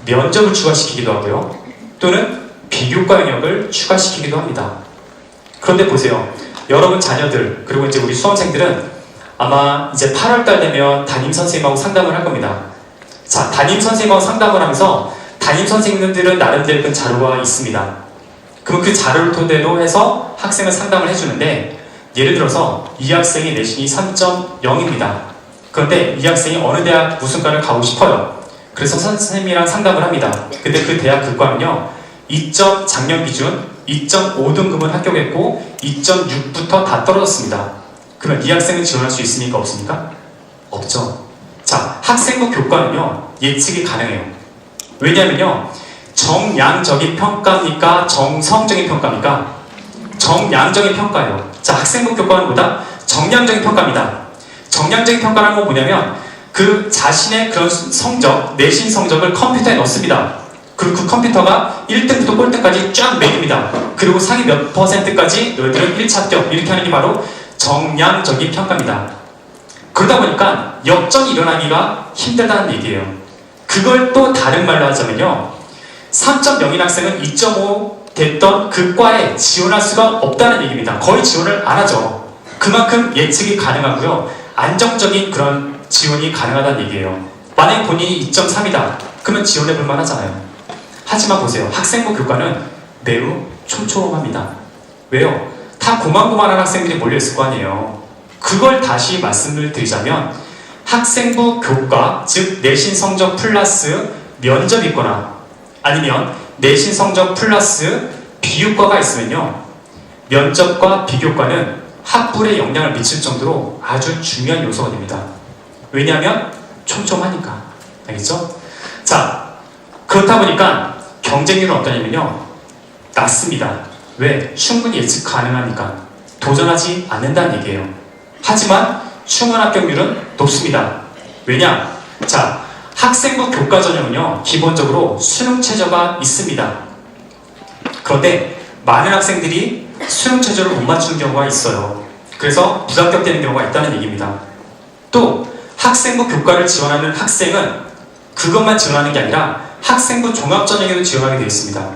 면접을 추가시키기도 하고요, 또는 비교과 영역을 추가시키기도 합니다. 그런데 보세요. 여러분 자녀들, 그리고 이제 우리 수험생들은 아마 이제 8월달 되면 담임 선생님하고 상담을 할 겁니다. 자, 담임 선생님하고 상담을 하면서 담임 선생님들은 나름대로 그 자료가 있습니다. 그럼 그 자료를 토대로 해서 학생을 상담을 해주는데, 예를 들어서 이 학생이 내신이 3.0입니다. 그런데 이 학생이 어느 대학 무슨 과를 가고 싶어요. 그래서 선생님이랑 상담을 합니다. 근데 그 대학 그 과는요, 작년 기준 2.5등급은 합격했고 2.6부터 다 떨어졌습니다. 그러면 이 학생은 지원할 수 있습니까? 없습니까? 없죠. 자, 학생부 교과는요, 예측이 가능해요. 왜냐면요, 정량적인 평가입니까? 정성적인 평가입니까? 정량적인 평가예요. 자, 학생부 교과는 뭐다? 정량적인 평가입니다. 정량적인 평가라는 건 뭐냐면 그 자신의 그런 성적, 내신 성적을 컴퓨터에 넣습니다. 그리고 그 컴퓨터가 1등부터 꼴등까지 쫙 매깁니다. 그리고 상위 몇 %까지 너희들은 1차 합격, 이렇게 하는 게 바로 정량적인 평가입니다. 그러다 보니까 역전이 일어나기가 힘들다는 얘기예요. 그걸 또 다른 말로 하자면요, 3.0인 학생은 2.5 됐던 그 과에 지원할 수가 없다는 얘기입니다. 거의 지원을 안 하죠. 그만큼 예측이 가능하고요, 안정적인 그런 지원이 가능하다는 얘기예요. 만약에 본인이 2.3이다. 그러면 지원해 볼 만하잖아요. 하지만 보세요. 학생부 교과는 매우 촘촘합니다. 왜요? 다 고만고만한 학생들이 몰려있을 거 아니에요. 그걸 다시 말씀을 드리자면, 학생부 교과, 즉 내신 성적 플러스 면접이 있거나 아니면 내신 성적 플러스 비교과가 있으면요, 면접과 비교과는 학불에 영향을 미칠 정도로 아주 중요한 요소가 됩니다. 왜냐하면 촘촘하니까. 알겠죠? 자, 그렇다 보니까 경쟁률은 어떠냐면요, 낮습니다. 왜? 충분히 예측 가능하니까. 도전하지 않는다는 얘기예요. 하지만 충원 합격률은 높습니다. 왜냐? 자, 학생부 교과 전형은요, 기본적으로 수능 최저가 있습니다. 그런데 많은 학생들이 수능 최저를 못 맞추는 경우가 있어요. 그래서 불합격되는 경우가 있다는 얘기입니다. 또 학생부 교과를 지원하는 학생은 그것만 지원하는 게 아니라 학생부 종합전형에도 지원하게 되어 있습니다.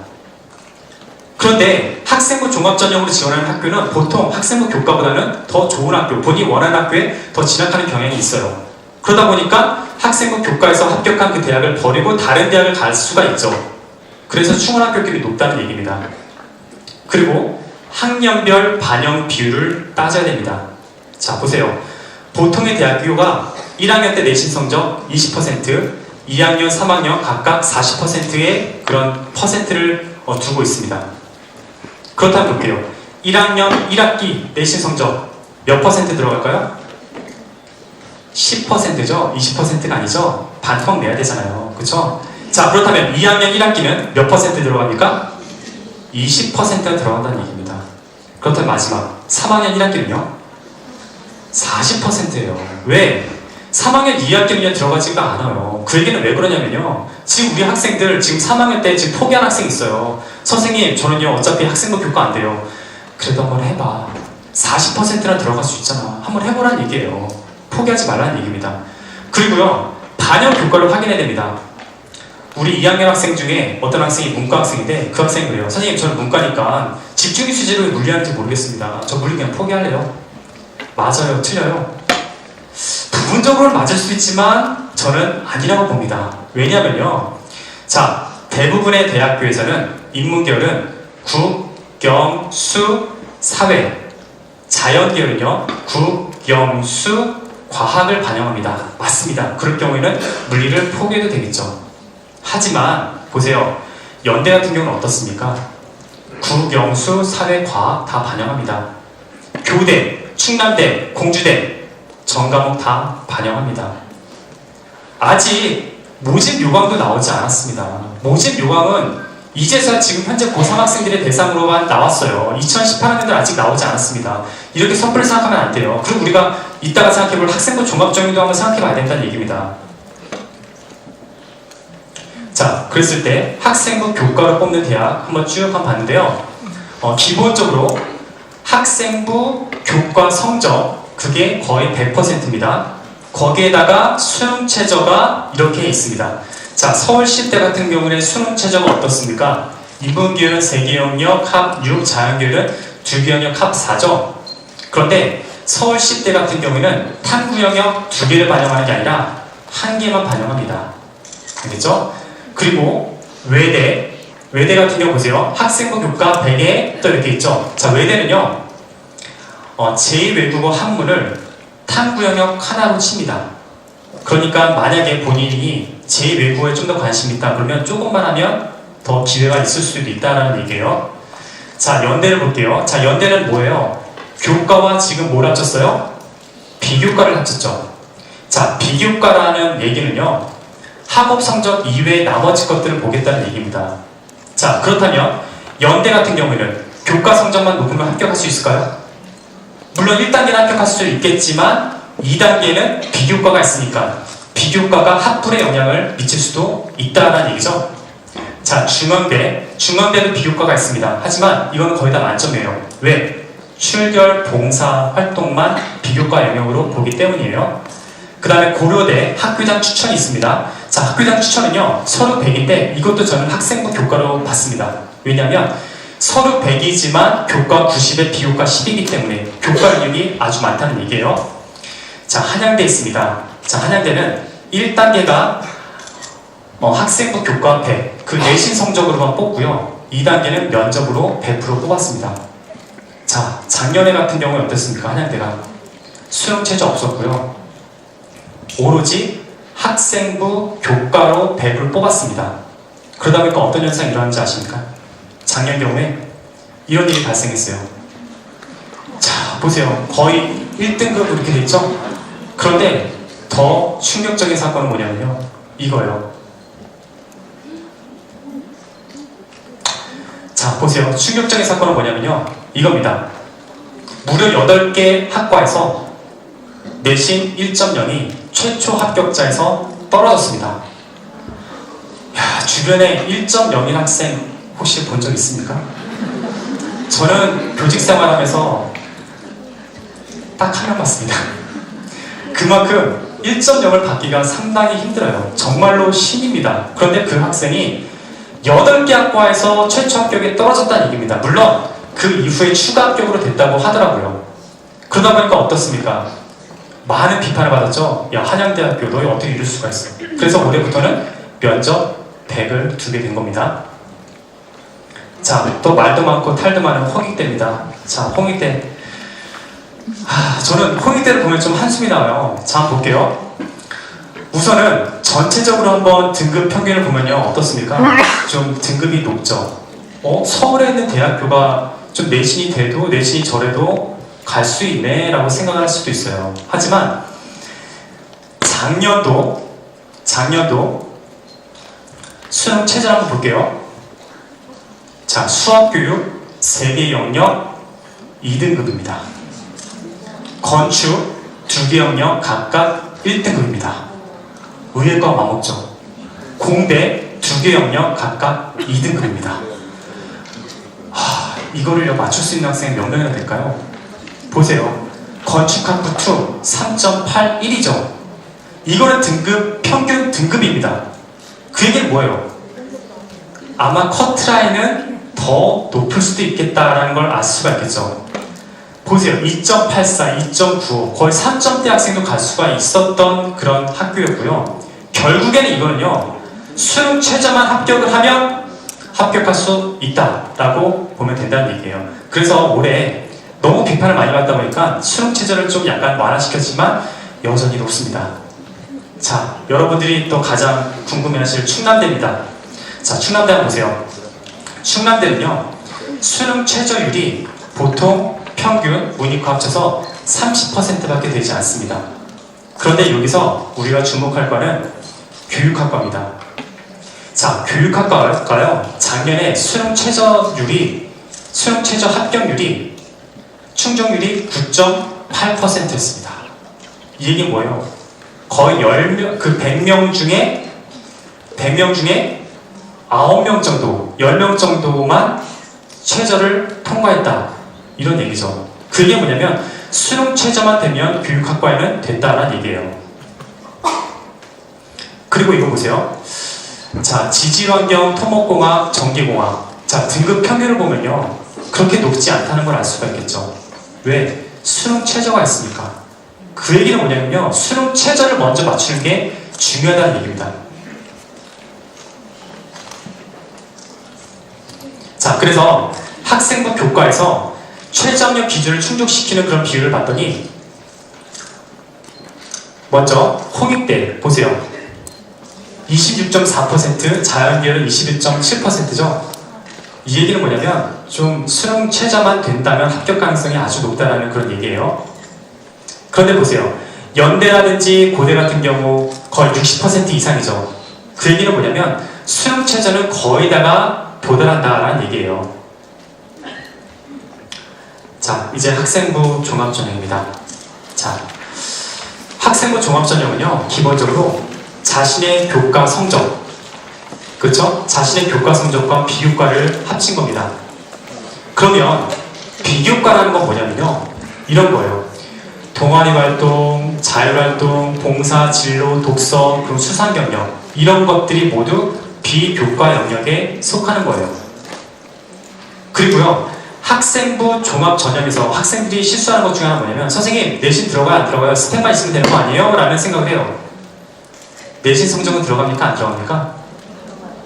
그런데 학생부 종합전형으로 지원하는 학교는 보통 학생부 교과보다는 더 좋은 학교, 본인이 원하는 학교에 더 진학하는 경향이 있어요. 그러다 보니까 학생부 교과에서 합격한 그 대학을 버리고 다른 대학을 갈 수가 있죠. 그래서 충원 합격률이 높다는 얘기입니다. 그리고 학년별 반영 비율을 따져야 됩니다. 자, 보세요. 보통의 대학교가 1학년 때 내신 성적 20%, 2학년, 3학년 각각 40%의 그런 퍼센트를 두고 있습니다. 그렇다면 볼게요. 1학년 1학기 내신 성적 몇 퍼센트 들어갈까요? 10%죠? 20%가 아니죠? 반토막 내야 되잖아요. 그쵸? 자, 그렇다면 2학년 1학기는 몇 퍼센트 들어갑니까? 20%가 들어간다는 얘기입니다. 그렇다면 마지막 3학년 1학기는요? 40%예요. 왜? 3학년 2학기는요 들어가지가 않아요. 그 얘기는 왜 그러냐면요, 지금 우리 학생들 지금 3학년 때 지금 포기한 학생 있어요. 선생님 저는요 어차피 학생부 교과 안 돼요. 그래도 한번 해봐. 40%나 들어갈 수 있잖아. 한번 해보라는 얘기예요. 포기하지 말라는 얘기입니다. 그리고요 반영 교과를 확인해야 됩니다. 우리 2학년 학생 중에 어떤 학생이 문과 학생인데 그 학생이 그래요. 선생님 저는 문과니까 집중이 수지를 왜 물리하는지 모르겠습니다. 저 물리 그냥 포기할래요. 맞아요? 틀려요? 부분적으로는 맞을 수 있지만 저는 아니라고 봅니다. 왜냐면요, 자, 대부분의 대학교에서는 인문계열은 국, 경, 수, 사회, 자연계열은요 국, 경, 수, 과학을 반영합니다. 맞습니다. 그럴 경우에는 물리를 포기해도 되겠죠. 하지만 보세요, 연대 같은 경우는 어떻습니까? 국, 경, 수, 사회, 과학 다 반영합니다. 교대, 충남대, 공주대 전 과목 다 반영합니다. 아직 모집 요강도 나오지 않았습니다. 모집 요강은 이제서야 지금 현재 고3 학생들의 대상으로만 나왔어요. 2018학년들 아직 나오지 않았습니다. 이렇게 섣불리 생각하면 안 돼요. 그리고 우리가 이따가 생각해볼 학생부 종합전형도 한번 생각해봐야 된다는 얘기입니다. 자, 그랬을 때 학생부 교과로 뽑는 대학 한번 쭉 한번 봤는데요. 기본적으로 학생부 교과 성적 그게 거의 100%입니다. 거기에다가 수능 최저가 이렇게 있습니다. 자, 서울시대 같은 경우는 수능 최저가 어떻습니까? 인문계열은 3개 영역 합 6, 자연계열은 2개 영역 합 4죠. 그런데 서울시대 같은 경우에는 탐구 영역 2개를 반영하는 게 아니라 1개만 반영합니다. 알겠죠? 그리고 외대 같은 경우 보세요. 학생부 교과 100에 또 이렇게 있죠. 자, 외대는요 제2외국어 한문을 탐구 영역 하나로 칩니다. 그러니까 만약에 본인이 제2외국어에 좀 더 관심이 있다 그러면 조금만 하면 더 기회가 있을 수도 있다는 얘기예요. 자, 연대를 볼게요. 자, 연대는 뭐예요? 교과와 지금 뭘 합쳤어요? 비교과를 합쳤죠. 자, 비교과라는 얘기는요 학업 성적 이외의 나머지 것들을 보겠다는 얘기입니다. 자, 그렇다면 연대 같은 경우에는 교과 성적만 높으면 합격할 수 있을까요? 물론 1단계는 합격할 수 있겠지만 2단계는 비교과가 있으니까 비교과가 학불에 영향을 미칠 수도 있다는 얘기죠. 자, 중앙대도 비교과가 있습니다. 하지만 이건 거의 다 만점이에요. 왜? 출결, 봉사, 활동만 비교과 영역으로 보기 때문이에요. 그 다음에 고려대 학교장 추천이 있습니다. 자, 학교장 추천은요 서류 100인데 이것도 저는 학생부 교과로 봤습니다. 왜냐하면 서류 100이지만 교과 90에 비교과 10이기 때문에 교과 영역이 아주 많다는 얘기예요. 자, 한양대 있습니다. 자, 한양대는 1단계가 학생부 교과 100, 그 내신 성적으로만 뽑고요. 2단계는 면접으로 100% 뽑았습니다. 자, 작년에 같은 경우는 어땠습니까? 한양대가 수능 최저 없었고요. 오로지 학생부 교과로 100을 뽑았습니다. 그러다 보니까 어떤 현상이 일어나는지 아십니까? 작년 경우에 이런 일이 발생했어요. 자, 보세요. 거의 1등급 이렇게 됐죠? 그런데 더 충격적인 사건은 뭐냐면요, 이거예요. 자, 보세요. 충격적인 사건은 뭐냐면요, 이겁니다. 무려 8개 학과에서 내신 1.0이 최초 합격자에서 떨어졌습니다. 야, 주변에 1.0인 학생 혹시 본 적 있습니까? 저는 교직 생활하면서 딱 한 명 봤습니다. 그만큼 1.0을 받기가 상당히 힘들어요. 정말로 신입니다. 그런데 그 학생이 8개 학과에서 최초 합격에 떨어졌다는 얘기입니다. 물론 그 이후에 추가 합격으로 됐다고 하더라고요. 그러다 보니까 어떻습니까? 많은 비판을 받았죠. 야, 한양대학교 너희 어떻게 이럴 수가 있어. 그래서 올해부터는 면접 100을 두게 된 겁니다. 자, 또 말도 많고 탈도 많은 홍익대입니다. 자, 홍익대. 저는 홍익대를 보면 좀 한숨이 나와요. 자, 한번 볼게요. 우선은 전체적으로 한번 등급 평균을 보면요, 어떻습니까? 좀 등급이 높죠. 서울에 있는 대학교가 좀 내신이 돼도 내신이 저래도 갈 수 있네 라고 생각할 수도 있어요. 하지만 작년도 수능 최저 한번 볼게요. 자, 수학교육 세계 영역 2등급입니다. 건축 2개 영역 각각 1등급입니다. 의예과 맞먹죠. 공대 2개 영역 각각 2등급입니다. 이거를 맞출 수 있는 학생이 몇 명이나 될까요? 보세요. 건축학부 2 3.81이죠. 이거는 평균 등급입니다. 그 얘기는 뭐예요? 아마 커트라인은 더 높을 수도 있겠다라는 걸 알 수가 있겠죠. 보세요. 2.84, 2.95 거의 3점대 학생도 갈 수가 있었던 그런 학교였고요. 결국에는 이거는요, 수능 최저만 합격을 하면 합격할 수 있다라고 보면 된다는 얘기예요. 그래서 올해 너무 비판을 많이 받다 보니까 수능 최저를 좀 약간 완화시켰지만 여전히 높습니다. 자, 여러분들이 또 가장 궁금해하실 충남대입니다. 자, 충남대 한번 보세요. 충남대는요, 수능 최저율이 보통 평균 문이과 합쳐서 30%밖에 되지 않습니다. 그런데 여기서 우리가 주목할 과는 교육학과입니다. 자, 교육학과가요, 작년에 수능 최저 합격률이 충족률이 9.8%였습니다. 이 얘기는 뭐예요? 거의 100명 중에 9명 정도, 10명 정도만 최저를 통과했다. 이런 얘기죠. 그게 뭐냐면 수능 최저만 되면 교육학과에는 됐다라는 얘기예요. 그리고 이거 보세요. 자, 지질환경, 토목공학, 전기공학. 자, 등급 평균을 보면요, 그렇게 높지 않다는 걸 알 수가 있겠죠. 왜? 수능 최저가 있으니까. 그 얘기는 뭐냐면요, 수능 최저를 먼저 맞추는 게 중요하다는 얘기입니다. 자, 그래서 학생부 교과에서 최저학력 기준을 충족시키는 그런 비율을 봤더니, 먼저 홍익대 보세요. 26.4%, 자연계열은 21.7%죠. 이 얘기는 뭐냐면 좀 수능 최저만 된다면 합격 가능성이 아주 높다는 그런 얘기예요. 그런데 보세요. 연대라든지 고대 같은 경우 거의 60% 이상이죠. 그 얘기는 뭐냐면 수능 최저는 거의 다가 도달한다라는 얘기예요. 자, 이제 학생부 종합전형입니다. 자, 학생부 종합전형은요, 기본적으로 자신의 교과 성적, 그렇죠? 자신의 교과 성적과 비교과를 합친 겁니다. 그러면 비교과라는 건 뭐냐면요, 이런 거예요. 동아리 활동, 자율활동, 봉사, 진로, 독서, 그리고 수상 경력, 이런 것들이 모두 비교과 영역에 속하는 거예요. 그리고요, 학생부 종합 전형에서 학생들이 실수하는 것 중에 하나는 뭐냐면, 선생님 내신 들어가요 안 들어가요? 스펙만 있으면 되는 거 아니에요? 라는 생각을 해요. 내신 성적은 들어갑니까 안 들어갑니까?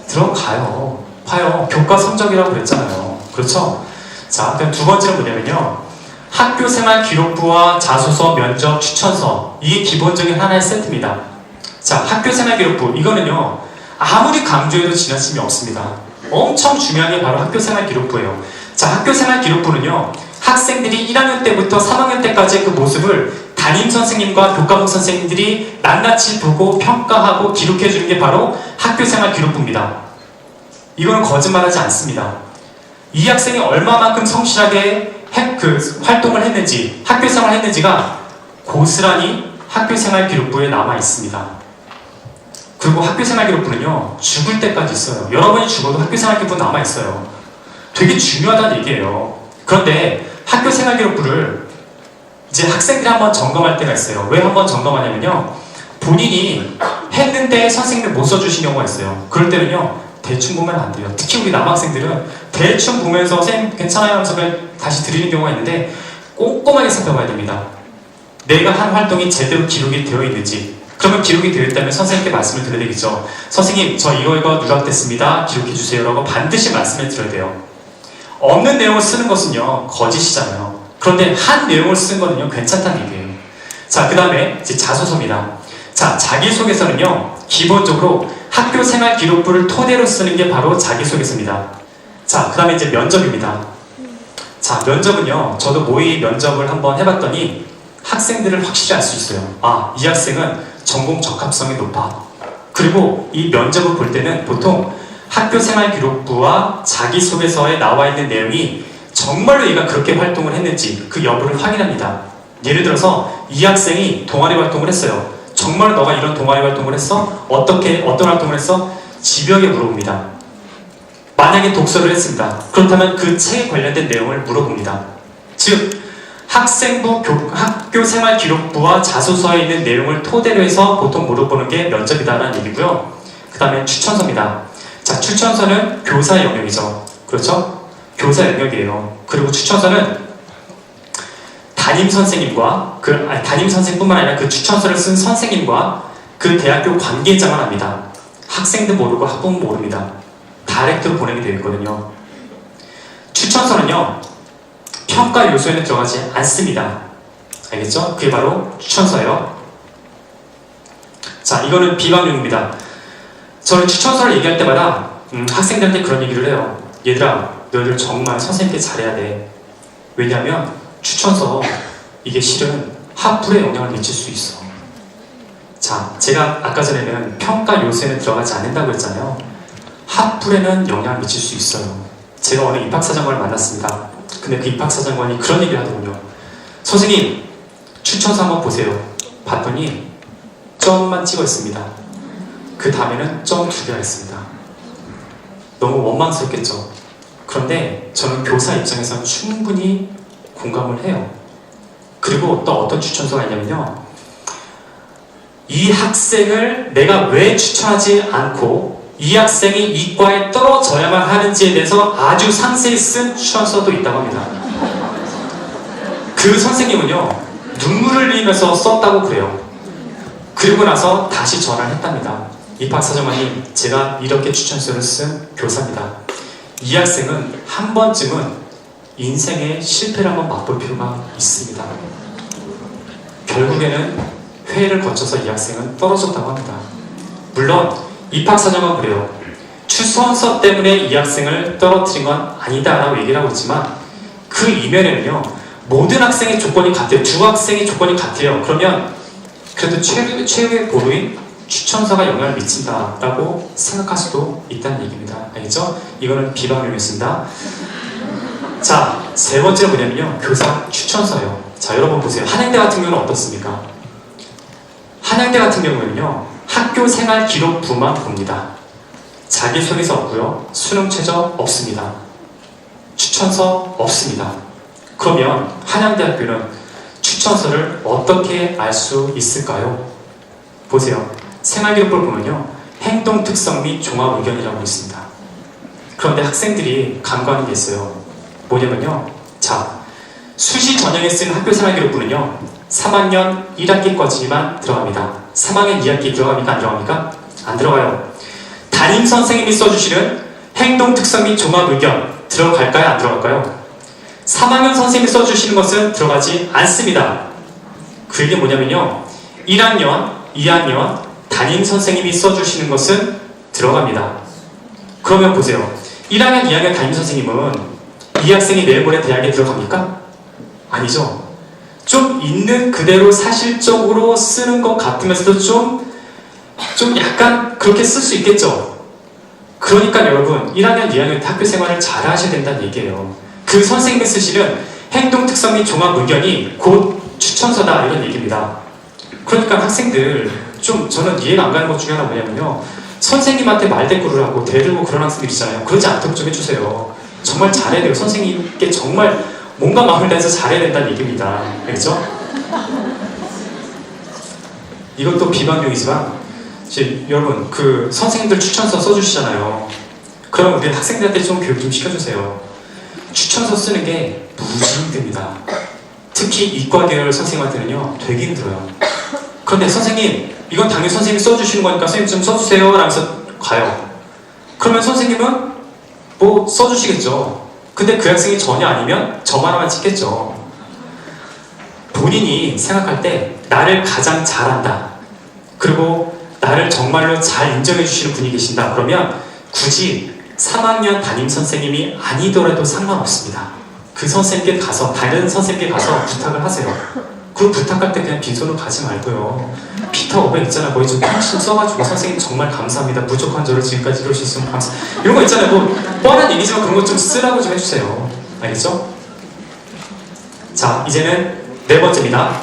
들어가요. 봐요. 교과 성적이라고 그랬잖아요. 그렇죠? 자, 그럼 두 번째는 뭐냐면요, 학교생활 기록부와 자소서, 면접, 추천서, 이게 기본적인 하나의 세트입니다. 자, 학교생활 기록부, 이거는요, 아무리 강조해도 지나침이 없습니다. 엄청 중요한 게 바로 학교생활 기록부예요. 자, 학교생활 기록부는요, 학생들이 1학년 때부터 3학년 때까지의 그 모습을 담임선생님과 교과목 선생님들이 낱낱이 보고 평가하고 기록해주는 게 바로 학교생활 기록부입니다. 이거는 거짓말하지 않습니다. 이 학생이 얼마만큼 성실하게 활동을 했는지, 학교생활을 했는지가 고스란히 학교생활 기록부에 남아 있습니다. 그리고 학교생활 기록부는요, 죽을 때까지 있어요. 여러분이 죽어도 학교생활 기록부는 남아 있어요. 되게 중요하다는 얘기예요. 그런데 학교생활 기록부를 이제 학생들이 한번 점검할 때가 있어요. 왜 한번 점검하냐면요, 본인이 했는데 선생님이 못 써주신 경우가 있어요. 그럴 때는요, 대충 보면 안 돼요. 특히 우리 남학생들은 대충 보면서 선생님 괜찮아요 하면서 그냥 다시 드리는 경우가 있는데 꼼꼼하게 살펴봐야 됩니다. 내가 한 활동이 제대로 기록이 되어 있는지. 그러면 기록이 되어 있다면 선생님께 말씀을 드려야 되겠죠. 선생님 저 이거 누락됐습니다. 기록해 주세요 라고 반드시 말씀을 드려야 돼요. 없는 내용을 쓰는 것은요 거짓이잖아요. 그런데 한 내용을 쓴 거는요 괜찮다는 얘기예요. 자, 그 다음에 이제 자소서입니다. 자, 자기소개서는요 기본적으로 학교생활 기록부를 토대로 쓰는 게 바로 자기소개서입니다. 자, 그 다음에 이제 면접입니다. 자, 면접은요 저도 모의 면접을 한번 해봤더니 학생들을 확실히 알 수 있어요. 아, 이 학생은 전공 적합성이 높아. 그리고 이 면접을 볼 때는 보통 학교생활 기록부와 자기소개서에 나와 있는 내용이 정말로 얘가 그렇게 활동을 했는지 그 여부를 확인합니다. 예를 들어서 이 학생이 동아리 활동을 했어요. 정말로 너가 이런 동아리 활동을 했어? 어떤 활동을 했어? 집요하게 물어봅니다. 만약에 독서를 했습니다. 그렇다면 그 책에 관련된 내용을 물어봅니다. 즉 학교생활기록부와 자소서에 있는 내용을 토대로 해서 보통 물어보는 게 면접이다라는 얘기고요. 그 다음에 추천서입니다. 자, 추천서는 교사 영역이죠. 그렇죠? 교사 영역이에요. 그리고 추천서는 담임 선생님뿐만 아니라 그 추천서를 쓴 선생님과 그 대학교 관계자만 합니다. 학생도 모르고 학부모 모릅니다. 다이렉트로 보내게 되어 있거든요. 추천서는요 평가 요소에는 들어가지 않습니다. 알겠죠? 그게 바로 추천서예요. 자, 이거는 비방용입니다. 저는 추천서를 얘기할 때마다 학생들한테 그런 얘기를 해요. 얘들아, 너희들 정말 선생님께 잘해야 돼. 왜냐하면 추천서 이게 실은 학불에 영향을 미칠 수 있어. 자, 제가 아까 전에는 평가 요소에는 들어가지 않는다고 했잖아요. 학불에는 영향을 미칠 수 있어요. 제가 어느 입학사정관을 만났습니다. 근데 그 입학사정관이 그런 얘기를 하더군요. 선생님, 추천서 한번 보세요. 봤더니 점만 찍어 있습니다. 그 다음에는 점 2개가 있습니다. 너무 원망스럽겠죠. 그런데 저는 교사 입장에서 충분히 공감을 해요. 그리고 또 어떤 추천서가 있냐면요, 이 학생을 내가 왜 추천하지 않고 이 학생이 이과에 떨어져야만 하는지에 대해서 아주 상세히 쓴 추천서도 있다고 합니다. 그 선생님은요 눈물을 흘리면서 썼다고 그래요. 그리고 나서 다시 전화를 했답니다. 입학사정관님, 제가 이렇게 추천서를 쓴 교사입니다. 이 학생은 한 번쯤은 인생의 실패를 한번 맛볼 필요가 있습니다. 결국에는 회의를 거쳐서 이 학생은 떨어졌다고 합니다. 물론 입학사정은 그래요. 추천서 때문에 이 학생을 떨어뜨린 건 아니다라고 얘기를 하고 있지만 그 이면에는요 모든 학생의 조건이 같아요. 두 학생의 조건이 같아요. 그러면 그래도 최후의 보루인 추천서가 영향을 미친다라고 생각할 수도 있다는 얘기입니다. 알겠죠? 이거는 비방용이었습니다. 자, 세 번째로 뭐냐면요, 교사 추천서예요. 자, 여러분 보세요. 한양대 같은 경우는 어떻습니까? 한양대 같은 경우는요 학교생활 기록부만 봅니다. 자기소개서 없고요, 수능 최저 없습니다. 추천서 없습니다. 그러면 한양대학교는 추천서를 어떻게 알 수 있을까요? 보세요. 생활기록부를 보면요 행동특성 및 종합의견이라고 있습니다. 그런데 학생들이 간과하는 게 있어요. 뭐냐면요, 자, 수시 전형에 쓴 학교생활기록부는요 3학년 1학기까지만 들어갑니다. 3학년 2학기 들어갑니까? 안 들어갑니까? 안 들어가요. 담임선생님이 써주시는 행동특성 및 종합의견 들어갈까요? 안 들어갈까요? 3학년 선생님이 써주시는 것은 들어가지 않습니다. 그게 뭐냐면요 1학년, 2학년 담임선생님이 써주시는 것은 들어갑니다. 그러면 보세요. 1학년, 2학년 담임선생님은 이 학생이 내일 모레 대학에 들어갑니까? 아니죠. 좀 있는 그대로 사실적으로 쓰는 것 같으면서도 좀 약간 그렇게 쓸 수 있겠죠. 그러니까 여러분 1학년, 2학년 학교 생활을 잘 하셔야 된다는 얘기예요. 그 선생님이 쓰시는 행동특성 및 종합의견이 곧 추천서다 이런 얘기입니다. 그러니까 학생들 좀 저는 이해가 안 가는 것 중에 하나 뭐냐면요, 선생님한테 말대꾸를 하고 대들고 그런 학생들 있잖아요. 그러지 않도록 좀 해주세요. 정말 잘해야 돼요. 선생님께 정말 몸과 마음을 다해서 잘해야 된다는 얘기입니다. 알겠죠? 이것도 비방용이지만 여러분 그 선생님들 추천서 써주시잖아요. 그럼 우리 학생들한테 좀 교육 좀 시켜주세요. 추천서 쓰는 게 무지 힘듭니다. 특히 이과 계열 선생님한테는요 되게 힘들어요. 그런데 선생님 이건 당연히 선생님이 써주시는 거니까 선생님 좀 써주세요 라면서 가요. 그러면 선생님은 뭐 써주시겠죠. 근데 그 학생이 전혀 아니면 점 하나만 찍겠죠. 본인이 생각할 때 나를 가장 잘한다, 그리고 나를 정말로 잘 인정해 주시는 분이 계신다 그러면 굳이 3학년 담임 선생님이 아니더라도 상관없습니다. 그 선생님께 가서, 다른 선생님께 가서 부탁을 하세요. 그 부탁할 때 그냥 빈손으로 가지 말고요. 피터 500 있잖아. 거기 좀 훨씬 써가지고 선생님 정말 감사합니다. 부족한 저를 지금까지 이럴 수 있으면 감사. 이런 거 있잖아요. 뭐 뻔한 얘기지만 그런 거 좀 쓰라고 좀 해주세요. 알겠죠? 자, 이제는 네 번째입니다.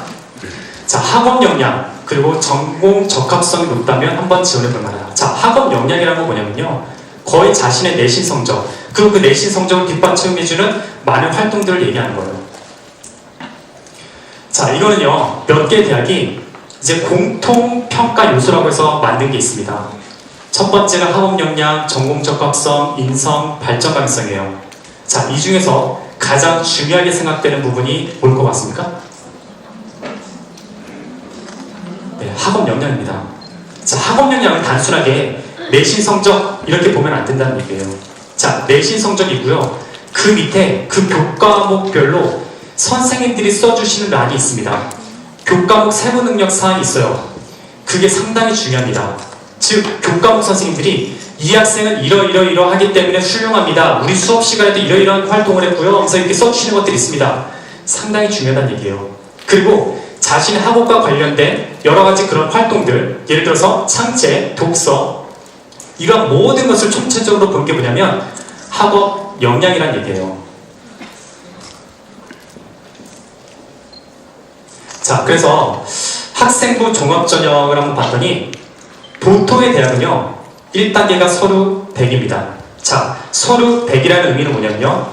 자, 학업 역량 그리고 전공 적합성이 높다면 한번 지원해볼 만하다. 자, 학업 역량이라는 건 뭐냐면요, 거의 자신의 내신 성적, 그리고 그 내신 성적을 뒷받침해주는 많은 활동들을 얘기하는 거예요. 자, 이거는요 몇 개 대학이 이제 공통 평가 요소라고 해서 만든 게 있습니다. 첫 번째가 학업 역량, 전공 적합성, 인성, 발전 가능성이에요. 자, 이 중에서 가장 중요하게 생각되는 부분이 뭘 것 같습니까? 네, 학업 역량입니다. 자, 학업 역량은 단순하게 내신 성적 이렇게 보면 안 된다는 얘기예요. 자, 내신 성적이고요. 그 밑에 그 교과목별로 선생님들이 써주시는 란이 있습니다. 교과목 세부 능력 사항이 있어요. 그게 상당히 중요합니다. 즉, 교과목 선생님들이 이 학생은 이러하기 때문에 훌륭합니다. 우리 수업 시간에도 이러이러한 활동을 했고요. 그래서 이렇게 써주시는 것들이 있습니다. 상당히 중요하다는 얘기예요. 그리고 자신의 학업과 관련된 여러 가지 그런 활동들, 예를 들어서 창체, 독서, 이런 모든 것을 총체적으로 본 게 뭐냐면 학업 역량이란 얘기예요. 자, 그래서 학생부 종합전형을 한번 봤더니 보통의 대학은요 1단계가 서류 100입니다. 자, 서류 100이라는 의미는 뭐냐면요,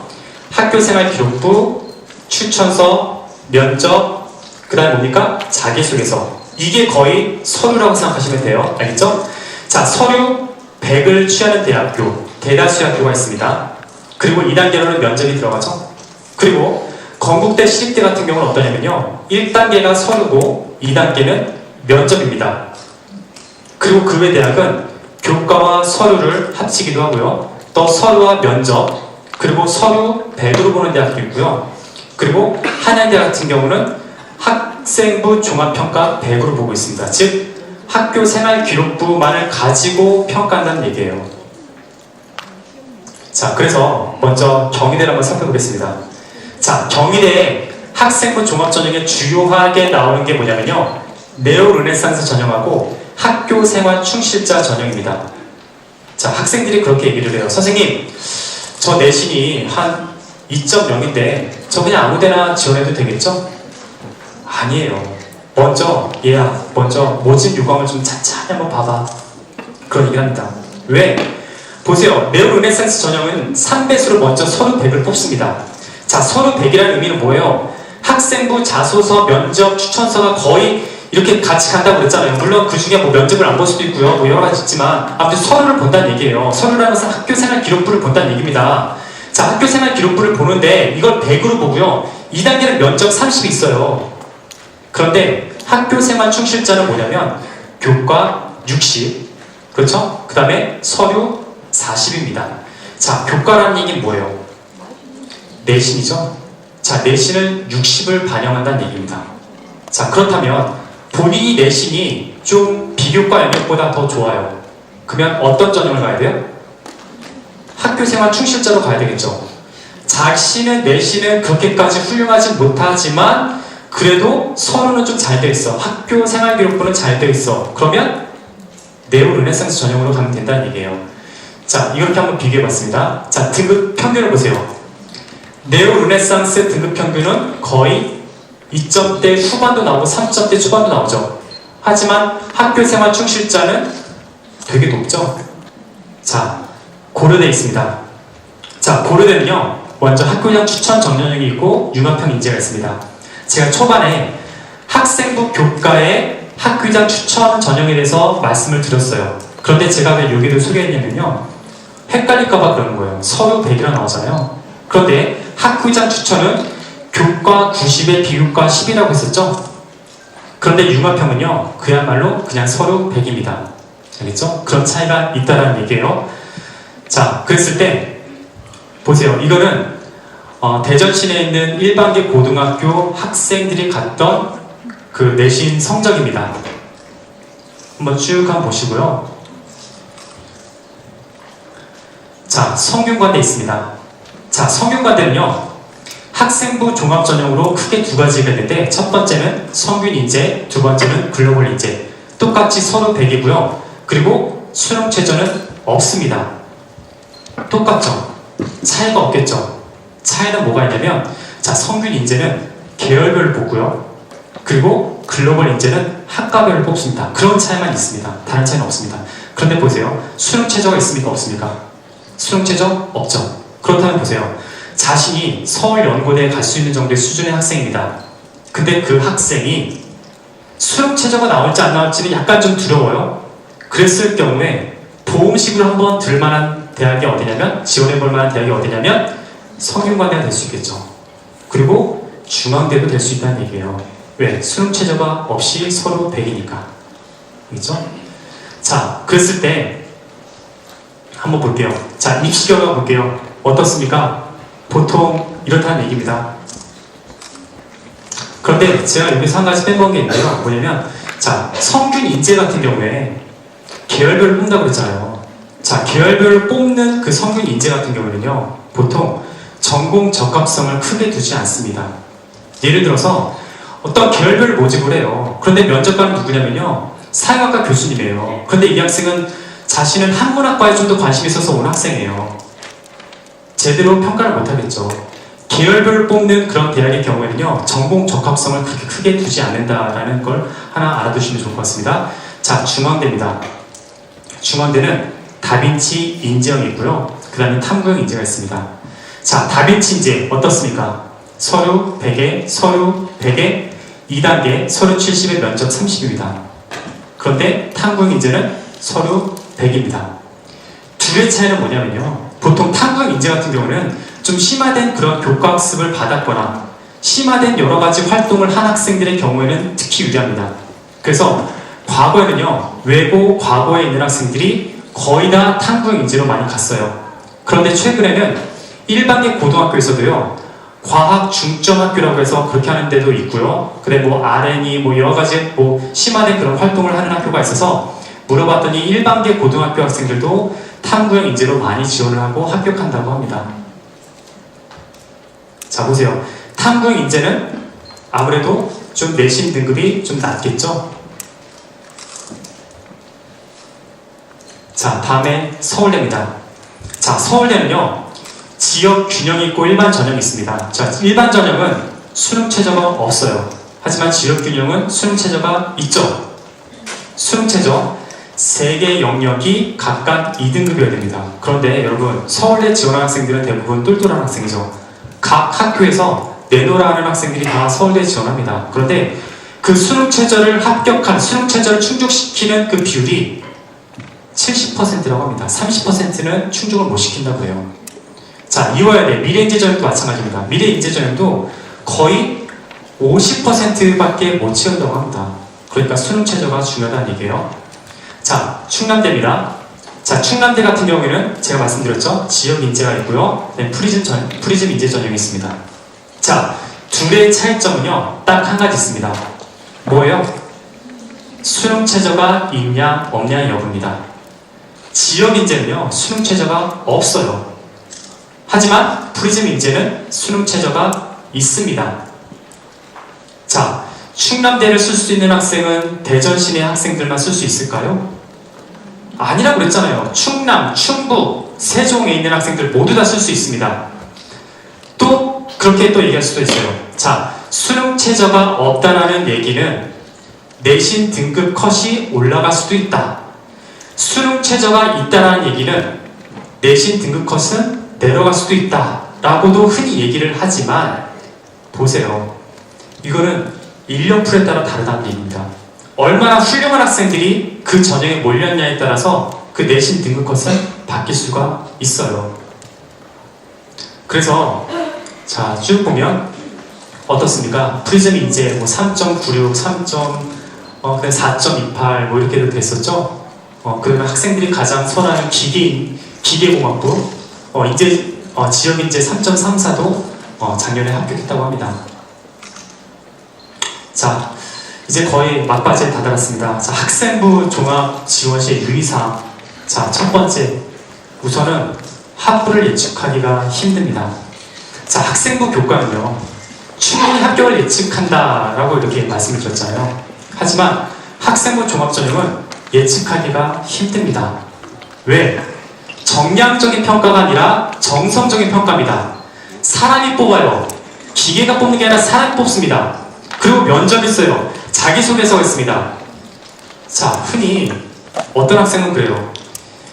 학교생활 기록부, 추천서, 면접, 그 다음에 뭡니까? 자기소개서. 이게 거의 서류라고 생각하시면 돼요. 알겠죠? 자, 서류 100을 취하는 대학교, 대다수의 학교가 있습니다. 그리고 2단계로는 면접이 들어가죠. 그리고 건국대, 시립대 같은 경우는 어떠냐면요, 1단계가 서류고 2단계는 면접입니다. 그리고 그 외 대학은 교과와 서류를 합치기도 하고요. 또 서류와 면접, 그리고 서류 100으로 보는 대학도 있고요. 그리고 한양대 같은 경우는 학생부 종합평가 100으로 보고 있습니다. 즉, 학교 생활 기록부만을 가지고 평가한다는 얘기예요. 자, 그래서 먼저 경희대를 한번 살펴보겠습니다. 자, 경희대의 학생부 종합전형에 주요하게 나오는 게 뭐냐면요, 네오 르네상스 전형하고 학교 생활 충실자 전형입니다. 자, 학생들이 그렇게 얘기를 해요. 선생님, 저 내신이 한 2.0인데 저 그냥 아무데나 지원해도 되겠죠? 아니에요. 먼저 얘야, 먼저 모집 요강을 좀 찬찬히 한번 봐봐. 그런 얘기를 합니다. 왜? 보세요. 네오 르네상스 전형은 3배수로 먼저 서류 100을 뽑습니다. 자, 서류 100이라는 의미는 뭐예요? 학생부, 자소서, 면접, 추천서가 거의 이렇게 같이 간다고 그랬잖아요. 물론 그 중에 뭐 면접을 안 볼 수도 있고요. 뭐 여러 가지 있지만 아무튼 서류를 본다는 얘기예요. 서류라는 것은 학교생활 기록부를 본다는 얘기입니다. 자, 학교생활 기록부를 보는데 이걸 100으로 보고요. 2단계는 면접 30이 있어요. 그런데 학교생활 충실자는 뭐냐면 교과 60, 그렇죠? 그 다음에 서류 40입니다. 자, 교과라는 얘기는 뭐예요? 내신이죠? 자, 내신은 60을 반영한다는 얘기입니다. 자, 그렇다면 본인이 내신이 좀 비교과 영역보다 더 좋아요. 그러면 어떤 전형을 가야 돼요? 학교생활 충실자로 가야 되겠죠. 자신의 내신은 그렇게까지 훌륭하지 못하지만 그래도 서류는 좀 잘 되어 있어. 학교생활 기록부는 잘 되어 있어. 그러면 네오 르네상스 전형으로 가면 된다는 얘기예요. 자, 이렇게 한번 비교해봤습니다. 자, 등급 평균을 보세요. 네오 르네상스 등급 평균은 거의 2점대 후반도 나오고 3점대 초반도 나오죠. 하지만 학교생활 충실자는 되게 높죠. 자, 고려대에 있습니다. 자, 고려대는요 먼저 학교장 추천 정년형이 있고 융합형 인재가 있습니다. 제가 초반에 학생부 교과의 학교장 추천 전형에 대해서 말씀을 드렸어요. 그런데 제가 왜 여기를 소개했냐면요, 헷갈릴까봐 그러는 거예요. 서류 100이라 나오잖아요. 그런데 학부장 추천은 교과 90에 비교과 10이라고 했었죠? 그런데 융합형은요, 그야말로 그냥 서류 100입니다. 알겠죠? 그런 차이가 있다는 얘기예요. 자, 그랬을 때, 보세요. 이거는 대전시내에 있는 일반계 고등학교 학생들이 갔던 그 내신 성적입니다. 한번 쭉 한번 보시고요. 자, 성균관대 있습니다. 자, 성균관대는요, 학생부 종합전형으로 크게 두 가지가 있는데, 첫 번째는 성균인재, 두 번째는 글로벌인재. 똑같이 서로 100이고요. 그리고 수능 최저는 없습니다. 똑같죠? 차이가 없겠죠? 차이는 뭐가 있냐면, 자, 성균인재는 계열별을 뽑고요. 그리고 글로벌인재는 학과별을 뽑습니다. 그런 차이만 있습니다. 다른 차이는 없습니다. 그런데 보세요. 수능 최저가 있습니까? 없습니까? 수능 최저? 없죠. 그렇다면 보세요. 자신이 서울연고대에 갈 수 있는 정도의 수준의 학생입니다. 근데 그 학생이 수능 최저가 나올지 안 나올지는 약간 좀 두려워요. 그랬을 경우에 보험식으로 한번 들만한 대학이 어디냐면, 지원해볼 만한 대학이 어디냐면 성균관대가 될 수 있겠죠. 그리고 중앙대도 될 수 있다는 얘기예요. 왜? 수능 최저가 없이 서로 100이니까. 그렇죠? 자, 그랬을 때 한번 볼게요. 자, 입시 결과 볼게요. 어떻습니까? 보통 이렇다는 얘기입니다. 그런데 제가 여기서 한 가지 빼먹은 게 있는데요. 뭐냐면, 자, 성균인재 같은 경우에 계열별을 뽑는다고 그랬잖아요. 자, 계열별을 뽑는 그 성균인재 같은 경우는요, 보통 전공 적합성을 크게 두지 않습니다. 예를 들어서 어떤 계열별을 모집을 해요. 그런데 면접관은 누구냐면요, 사회학과 교수님이에요. 그런데 이 학생은 자신은 한문학과에 좀 더 관심이 있어서 온 학생이에요. 제대로 평가를 못하겠죠. 계열별을 뽑는 그런 대학의 경우에는요, 전공 적합성을 그렇게 크게 두지 않는다라는 걸 하나 알아두시면 좋을 것 같습니다. 자, 중앙대입니다. 중앙대는 다빈치 인재형이 있고요. 그 다음에 탐구형 인재가 있습니다. 자, 다빈치 인재 어떻습니까? 서류 100에, 서류 100에 2단계, 서류 70에 면접 30입니다. 그런데 탐구형 인재는 서류 100입니다. 둘의 차이는 뭐냐면요, 보통 탐구형 인재 같은 경우는 좀 심화된 그런 교과학습을 받았거나 심화된 여러 가지 활동을 한 학생들의 경우에는 특히 유리합니다. 그래서 과거에는요, 외고 과거에 있는 학생들이 거의 다 탐구형 인재로 많이 갔어요. 그런데 최근에는 일반계 고등학교에서도요, 과학 중점학교라고 해서 그렇게 하는 데도 있고요. 그래 뭐 R&E 뭐 여러 가지 뭐 심화된 그런 활동을 하는 학교가 있어서 물어봤더니 일반계 고등학교 학생들도 탐구형 인재로 많이 지원을 하고 합격한다고 합니다. 자, 보세요. 탐구형 인재는 아무래도 좀 내신 등급이 좀 낮겠죠? 자, 다음에 서울대입니다. 자, 서울대는요, 지역 균형이 있고 일반 전형이 있습니다. 자, 일반 전형은 수능 최저가 없어요. 하지만 지역 균형은 수능 최저가 있죠. 수능 최저 3개 영역이 각각 2등급이어야 됩니다. 그런데 여러분, 서울대 지원하는 학생들은 대부분 똘똘한 학생이죠. 각 학교에서 내노라 하는 학생들이 다 서울대 지원합니다. 그런데 그 수능 최저를 합격한, 수능 최저를 충족시키는 그 비율이 70%라고 합니다. 30%는 충족을 못 시킨다고 해요. 자, 이화여대 미래인재전형도 마찬가지입니다. 미래인재전형도 거의 50%밖에 못 채운다고 합니다. 그러니까 수능 최저가 중요하다는 얘기예요. 자, 충남대입니다. 자, 충남대 같은 경우에는 제가 말씀드렸죠. 지역 인재가 있고요. 프리즘 인재 전형이 있습니다. 자, 둘의 차이점은요, 딱 한 가지 있습니다. 뭐예요? 수능 최저가 있냐 없냐 여부입니다. 지역 인재는요, 수능 최저가 없어요. 하지만 프리즘 인재는 수능 최저가 있습니다. 자, 충남대를 쓸 수 있는 학생은 대전 시내 학생들만 쓸 수 있을까요? 아니라고 그랬잖아요. 충남, 충북, 세종에 있는 학생들 모두 다 쓸 수 있습니다. 또 그렇게 또 얘기할 수도 있어요. 자, 수능 최저가 없다라는 얘기는 내신 등급 컷이 올라갈 수도 있다. 수능 최저가 있다라는 얘기는 내신 등급 컷은 내려갈 수도 있다 라고도 흔히 얘기를 하지만, 보세요. 이거는 인력풀에 따라 다르다는 얘기입니다. 얼마나 훌륭한 학생들이 그 전형에 몰렸냐에 따라서 그 내신 등급 컷은 바뀔 수가 있어요. 그래서 자, 쭉 보면 어떻습니까? 프리즘이 이제 뭐 3.96, 4.28 뭐 이렇게 됐었죠. 그러면 학생들이 가장 선호하는 기계공학부 이제 지역이 이제 3.34도 작년에 합격했다고 합니다. 자, 이제 거의 막바지에 다다랐습니다. 자, 학생부 종합 지원 시의 유의사항. 자, 첫 번째, 우선은 합부를 예측하기가 힘듭니다. 자, 학생부 교과는요, 충분히 합격을 예측한다라고 이렇게 말씀을 드렸잖아요. 하지만 학생부 종합전형은 예측하기가 힘듭니다. 왜? 정량적인 평가가 아니라 정성적인 평가입니다. 사람이 뽑아요. 기계가 뽑는 게 아니라 사람이 뽑습니다. 그리고 면접이 있어요. 자기소개서가 있습니다. 자, 흔히 어떤 학생은 그래요.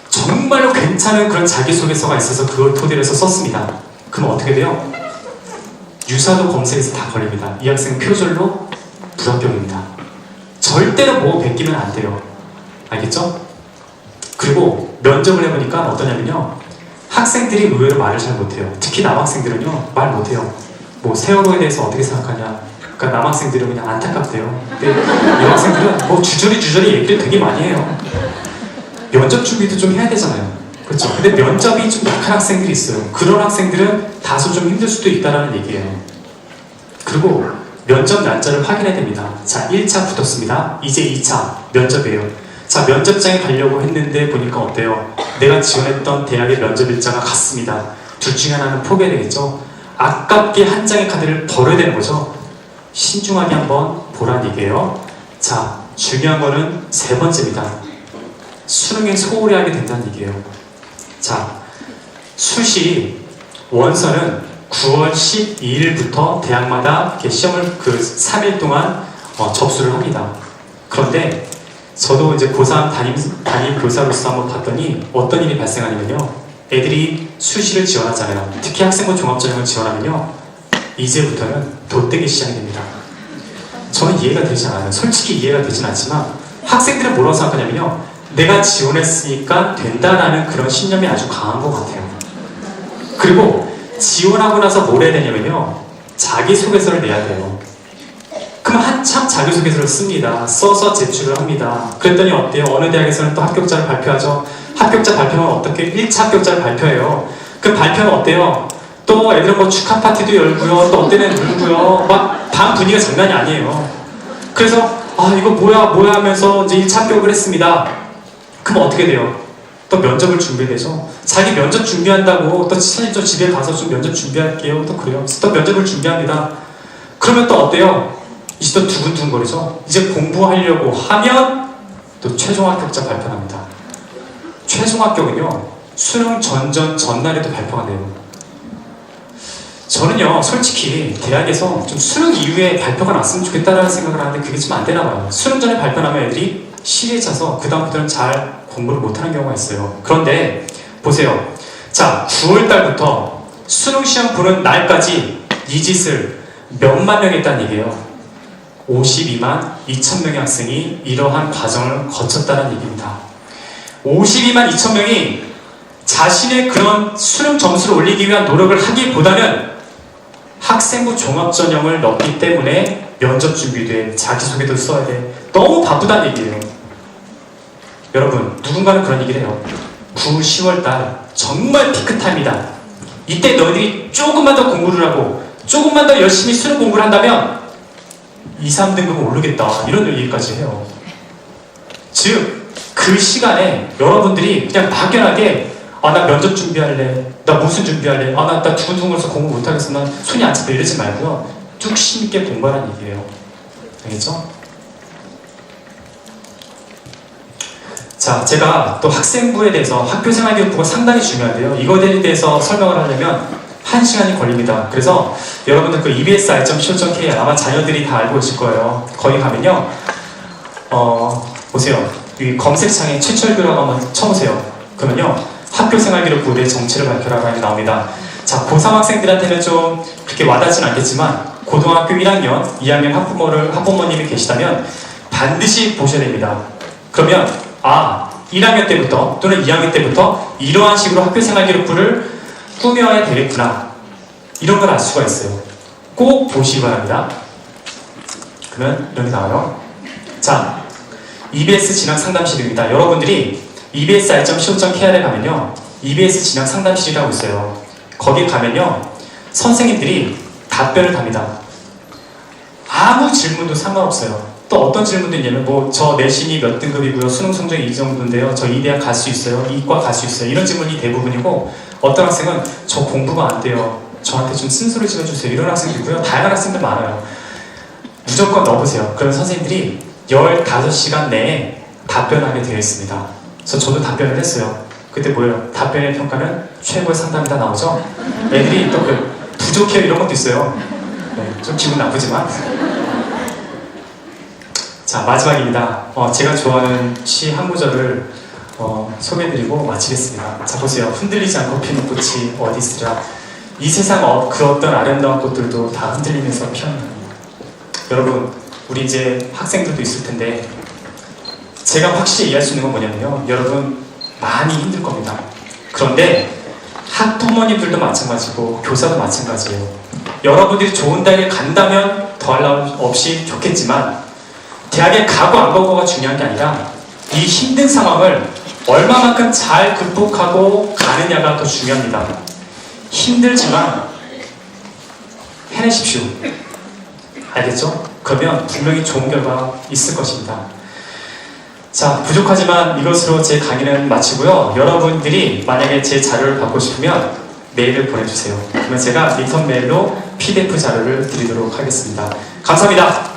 정말로 괜찮은 그런 자기소개서가 있어서 그걸 토대로 해서 썼습니다. 그럼 어떻게 돼요? 유사도 검색에서 다 걸립니다. 이 학생은 표절로 불합격입니다. 절대로 뭐 베끼면 안 돼요. 알겠죠? 그리고 면접을 해보니까 어떠냐면요, 학생들이 의외로 말을 잘 못해요. 특히 남학생들은요, 말 못해요. 뭐 세월호에 대해서 어떻게 생각하냐, 그러니까 남학생들은 그냥 안타깝대요. 근데 여학생들은 뭐 주저리 얘기를 되게 많이 해요. 면접 준비도 좀 해야 되잖아요. 그렇죠? 근데 면접이 좀 약한 학생들이 있어요. 그런 학생들은 다소 좀 힘들 수도 있다는 얘기예요. 그리고 면접 날짜를 확인해야 됩니다. 자, 1차 붙었습니다. 이제 2차 면접이에요. 자, 면접장에 가려고 했는데 보니까 어때요? 내가 지원했던 대학의 면접 일자가 같습니다. 둘 중에 하나는 포기해야 되겠죠? 아깝게 한 장의 카드를 버려야 되는 거죠. 신중하게 한번 보란 얘기예요. 자, 중요한 거는 세 번째입니다. 수능에 소홀히 하게 된다는 얘기예요. 자, 수시 원서는 9월 12일부터 대학마다 이렇게 시험을 3일 동안 접수를 합니다. 그런데 저도 이제 고3 담임 교사로서 한번 봤더니 어떤 일이 발생하냐면요, 애들이 수시를 지원하잖아요. 특히 학생부 종합전형을 지원하면요, 이제부터는 돛대기 시작이 됩니다. 저는 이해가 되지 않아요. 솔직히 이해가 되진 않지만 학생들은 뭐라고 생각하냐면요, 내가 지원했으니까 된다라는 그런 신념이 아주 강한 것 같아요. 그리고 지원하고 나서 뭘 해야 되냐면요, 자기소개서를 내야 돼요. 그럼 한참 자기소개서를 씁니다. 써서 제출을 합니다. 그랬더니 어때요? 어느 대학에서는 또 합격자를 발표하죠. 합격자 발표는 어떻게 1차 합격자를 발표해요. 그 발표는 어때요? 또 애들은 뭐 축하 파티도 열고요, 또 어때는 놀고요, 막 방 분위기가 장난이 아니에요. 그래서 이거 뭐야 하면서 이제 1차 합격을 했습니다. 그럼 어떻게 돼요? 또 면접을 준비해야 되죠. 자기 면접 준비한다고 또 사실 좀 집에 가서 좀 면접 준비할게요, 또 그래요. 또 면접을 준비합니다. 그러면 또 어때요? 이제 또 두근두근거리죠. 이제 공부하려고 하면 또 최종 합격자 발표합니다. 최종 합격은요, 수능 전날에도 발표가 돼요. 저는요, 솔직히 대학에서 좀 수능 이후에 발표가 났으면 좋겠다라는 생각을 하는데 그게 좀 안 되나 봐요. 수능 전에 발표하면 애들이 시리에 차서 그 다음부터는 잘 공부를 못하는 경우가 있어요. 그런데 보세요. 자, 9월달부터 수능 시험 보는 날까지 이 짓을 몇만 명 했다는 얘기예요. 52만 2천 명의 학생이 이러한 과정을 거쳤다는 얘기입니다. 52만 2천 명이 자신의 그런 수능 점수를 올리기 위한 노력을 하기보다는 학생부 종합전형을 넣기 때문에 면접 준비도 해, 자기소개도 써야 돼, 너무 바쁘다는 얘기예요. 여러분, 누군가는 그런 얘기를 해요. 9, 10월달 정말 피크타임이다. 이때 너희들이 조금만 더 공부를 하고 조금만 더 열심히 수능 공부를 한다면 2, 3등급은 오르겠다, 이런 얘기까지 해요. 즉, 그 시간에 여러분들이 그냥 막연하게 나 면접 준비할래, 나 무슨 준비할래, 나 두근두근해서 공부 못하겠어, 난 손이 안 잡혀, 이러지 말고요, 뚝심 있게 공부하라는 얘기예요. 알겠죠? 자, 제가 또 학생부에 대해서 학교생활기록부가 상당히 중요한데요, 이거에 대해서 설명을 하려면 1시간이 걸립니다. 그래서 여러분들 그 ebsi.co.kr 아마 자녀들이 다 알고 계실 거예요. 거기 가면요, 보세요. 이 검색창에 최철규라고 한번 쳐보세요. 그러면요, 학교생활기록부에 대해 정체를 발표라고 나옵니다. 자, 고3 학생들한테는 좀 그렇게 와닿진 않겠지만 고등학교 1학년, 2학년 학부모님이 계시다면 반드시 보셔야 됩니다. 그러면 1학년 때부터 또는 2학년 때부터 이러한 식으로 학교생활 기록부를 꾸며야 되겠구나. 이런 걸 알 수가 있어요. 꼭 보시기 바랍니다. 그러면 여기 나와요. 자, EBS 진학 상담실입니다. 여러분들이 ebsi.co.kr에 가면요, EBS 진학 상담실이라고 있어요. 거기 가면요, 선생님들이 답변을 답니다. 아무 질문도 상관없어요. 또 어떤 질문도 있냐면, 뭐, 저 내신이 몇 등급이고요, 수능 성적이 이 정도인데요, 저 이 대학 갈 수 있어요, 이과 갈 수 있어요, 이런 질문이 대부분이고, 어떤 학생은 저 공부가 안 돼요, 저한테 좀 쓴소리 좀 해주세요, 이런 학생도 있고요. 다양한 학생들 많아요. 무조건 넣어보세요. 그럼 선생님들이 15시간 내에 답변하게 되어 있습니다. 그래서 저도 답변을 했어요. 그때 뭐예요? 답변의 평가는 최고의 상담이다 나오죠? 애들이 또 부족해요 이런 것도 있어요. 네, 좀 기분 나쁘지만. 자, 마지막입니다. 제가 좋아하는 시 한 구절을 소개해드리고 마치겠습니다. 자, 보세요. 흔들리지 않고 피는 꽃이 어디 있으랴. 이 세상 그 어떤 아름다운 꽃들도 다 흔들리면서 피어납니다. 여러분, 우리 이제 학생들도 있을 텐데, 제가 확실히 이해할 수 있는 건 뭐냐면요, 여러분 많이 힘들 겁니다. 그런데 학부모님들도 마찬가지고 교사도 마찬가지예요. 여러분들이 좋은 대학에 간다면 더할 나위 없이 좋겠지만, 대학에 가고 안 가고가 중요한 게 아니라 이 힘든 상황을 얼마만큼 잘 극복하고 가느냐가 더 중요합니다. 힘들지만 해내십시오. 알겠죠? 그러면 분명히 좋은 결과가 있을 것입니다. 자, 부족하지만 이것으로 제 강의는 마치고요. 여러분들이 만약에 제 자료를 받고 싶으면 메일을 보내주세요. 그러면 제가 리턴 메일로 PDF 자료를 드리도록 하겠습니다. 감사합니다.